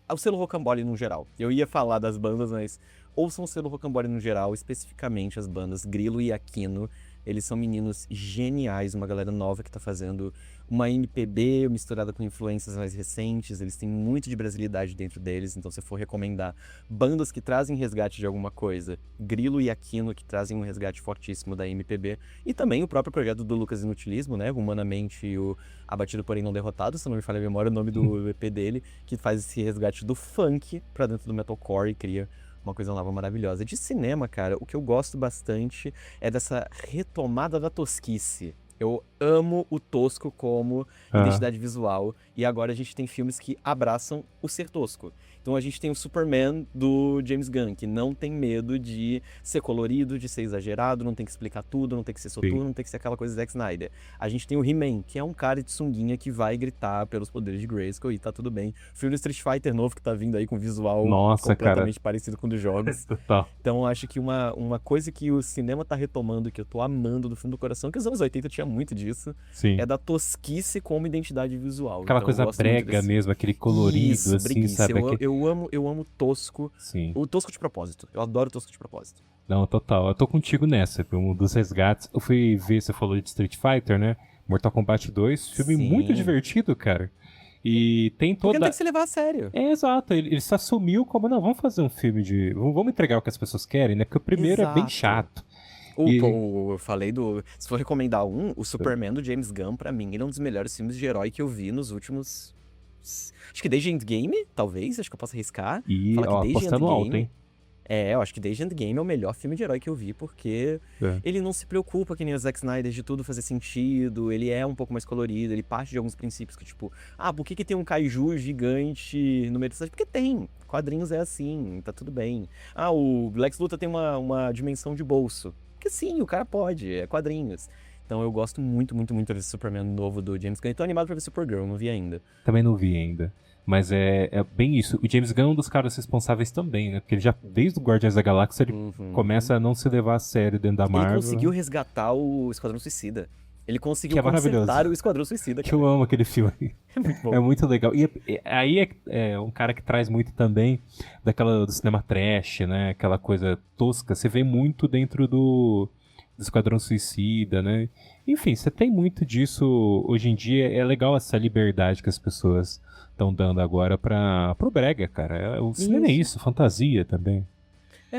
o selo Rocambole no geral. Eu ia falar das bandas, mas ouçam o selo Rocambole no geral, especificamente as bandas Grilo e Aquino. Eles são meninos geniais, uma galera nova que tá fazendo uma MPB misturada com influências mais recentes. Eles têm muito de brasilidade dentro deles, então se for recomendar bandas que trazem resgate de alguma coisa, Grilo e Aquino, que trazem um resgate fortíssimo da MPB, e também o próprio projeto do Lucas Inutilismo, né, Humanamente o Abatido Porém Não Derrotado, se não me falha a memória, o nome do EP dele, que faz esse resgate do funk pra dentro do metalcore e cria uma coisa nova maravilhosa. De cinema, cara, o que eu gosto bastante é dessa retomada da tosquice. Eu amo o tosco como identidade visual, e agora a gente tem filmes que abraçam o ser tosco. Então a gente tem o Superman do James Gunn, que não tem medo de ser colorido, de ser exagerado, não tem que explicar tudo, não tem que ser soturno, não tem que ser aquela coisa Zack Snyder. A gente tem o He-Man, que é um cara de sunguinha que vai gritar pelos poderes de Grayskull e tá tudo bem. O filme do Street Fighter novo que tá vindo aí com visual completamente parecido com o dos jogos. Então acho que uma coisa que o cinema tá retomando, que eu tô amando do fundo do coração, que os anos 80 tinha muito disso, Sim. é da tosquice como identidade visual. Aquela Então, eu coisa gosto muito brega desse- mesmo, aquele colorido, Isso, assim, breguice. sabe? Eu amo tosco. Sim. O tosco de propósito. Eu adoro tosco de propósito. Não, total. Eu tô contigo nessa. Um dos resgates. Eu fui ver, você falou de Street Fighter, né? Mortal Kombat 2. Filme Sim. muito divertido, cara. E tem Porque não toda... tem que se levar a sério. É, exato. Ele se assumiu como, não, vamos fazer um filme de... Vamos entregar o que as pessoas querem, né? Porque o primeiro é bem Exato. chato. E- Eu falei do... Se for recomendar o Superman do James Gunn, pra mim, ele é um dos melhores filmes de herói que eu vi nos últimos... Acho que desde Endgame, talvez. Acho que eu posso arriscar. E, Fala que ó, desde apostando Endgame- alto, hein? Eu acho que desde Endgame é o melhor filme de herói que eu vi, porque É. ele não se preocupa, que nem o Zack Snyder, de tudo fazer sentido, ele é um pouco mais colorido, ele parte de alguns princípios que, tipo, por que tem um kaiju gigante no meio da cidade? Porque tem, quadrinhos é assim, tá tudo bem. O Lex Luthor tem uma dimensão de bolso. Porque sim, o cara pode, é quadrinhos. Então eu gosto muito, muito, muito desse Superman novo do James Gunn. E tô animado pra ver Supergirl, não vi ainda. Também não vi ainda. Mas é bem isso. O James Gunn é um dos caras responsáveis também, né? Porque ele já, desde o Guardiões da Galáxia, ele começa a não se levar a sério dentro da Marvel. Ele conseguiu resgatar o Esquadrão Suicida. Ele conseguiu Que é maravilhoso. consertar o Esquadrão Suicida, Que cara. eu amo aquele filme. É muito bom. É muito legal. E aí é um cara que traz muito também do cinema trash, né? Aquela coisa tosca. Você vê muito dentro do Esquadrão Suicida, né? Enfim, você tem muito disso hoje em dia. É legal essa liberdade que as pessoas estão dando agora pro brega, cara. O cinema é isso, fantasia também.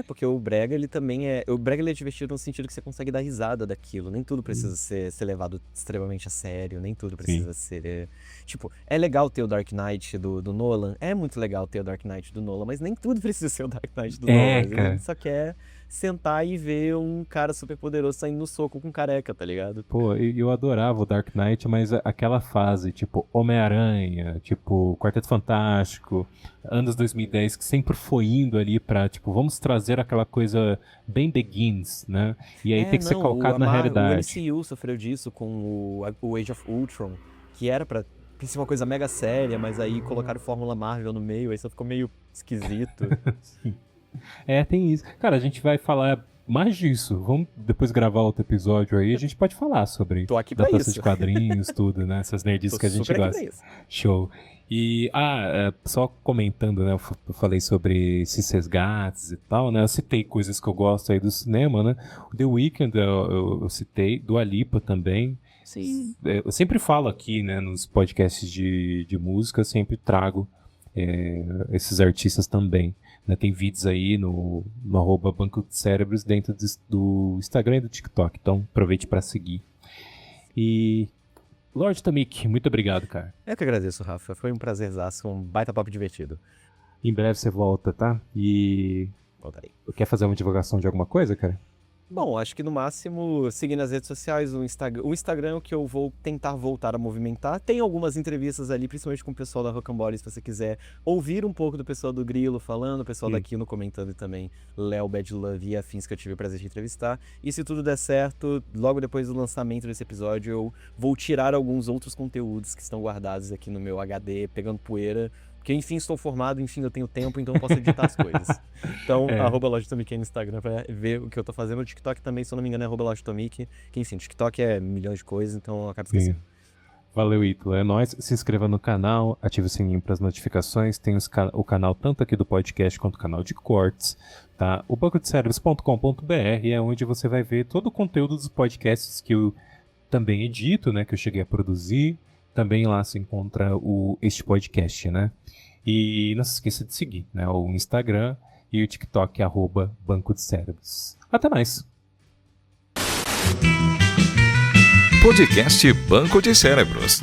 Porque o brega, ele também é... O brega, ele é divertido no sentido que você consegue dar risada daquilo. Nem tudo precisa ser levado extremamente a sério. Nem tudo precisa ser... Tipo, é legal ter o Dark Knight do Nolan. É muito legal ter o Dark Knight do Nolan. Mas nem tudo precisa ser o Dark Knight do Nolan. cara. Ele só quer sentar e ver um cara super poderoso saindo no soco com careca, tá ligado? Pô, eu adorava o Dark Knight, mas aquela fase, tipo, Homem-Aranha, tipo, Quarteto Fantástico, anos 2010, que sempre foi indo ali pra, tipo, vamos trazer aquela coisa bem Begins, né? E aí tem que ser colocado na realidade. O MCU sofreu disso com o Age of Ultron, que era pra ser uma coisa mega séria, mas aí colocaram Fórmula Marvel no meio, aí só ficou meio esquisito. Sim. Tem isso. Cara, a gente vai falar mais disso. Vamos depois gravar outro episódio aí. A gente pode falar sobre Tô aqui pra adaptação isso. de quadrinhos, tudo, né? Essas nerdices Tô que a gente super aqui gosta. pra isso. Show. E, só comentando, né? Eu falei sobre esses resgates e tal, né? Eu citei coisas que eu gosto aí do cinema, né? O The Weeknd eu citei, Dua Lipa também. Sim. Eu sempre falo aqui, né? Nos podcasts de música, eu sempre trago esses artistas também. Né, tem vídeos aí no @Banco de Cérebros dentro do Instagram e do TikTok. Então aproveite para seguir. E Lorde Tamik, muito obrigado, cara. Eu que agradeço, Rafa. Foi um prazerzaço, um baita papo divertido. Em breve você volta, tá? E Voltarei. quer fazer uma divulgação de alguma coisa, cara? Bom, acho que no máximo seguir nas redes sociais, o Instagram é o que eu vou tentar voltar a movimentar. Tem algumas entrevistas ali, principalmente com o pessoal da Rocambole, se você quiser ouvir um pouco do pessoal do Grilo falando, o pessoal daqui no comentando e também Léo, Bad Love e afins que eu tive o prazer de entrevistar. E se tudo der certo, logo depois do lançamento desse episódio, eu vou tirar alguns outros conteúdos que estão guardados aqui no meu HD, pegando poeira. Porque, enfim, estou formado, enfim, eu tenho tempo, então eu posso editar as coisas. Então, @LojaTomic no Instagram pra ver o que eu tô fazendo. O TikTok também, se eu não me engano, é @LojaTomic. Que, enfim, o TikTok é milhões de coisas, então eu acabo esquecendo. Valeu, Ítalo. É nóis. Se inscreva no canal, ative o sininho para as notificações. Tem o canal tanto aqui do podcast quanto o canal de cortes. Tá? O bancodecerebros.com.br é onde você vai ver todo o conteúdo dos podcasts que eu também edito, né? Que eu cheguei a produzir. Também lá se encontra este podcast, né? E não se esqueça de seguir, né? O Instagram e o TikTok, @Banco de Cérebros. Até mais! Podcast Banco de Cérebros.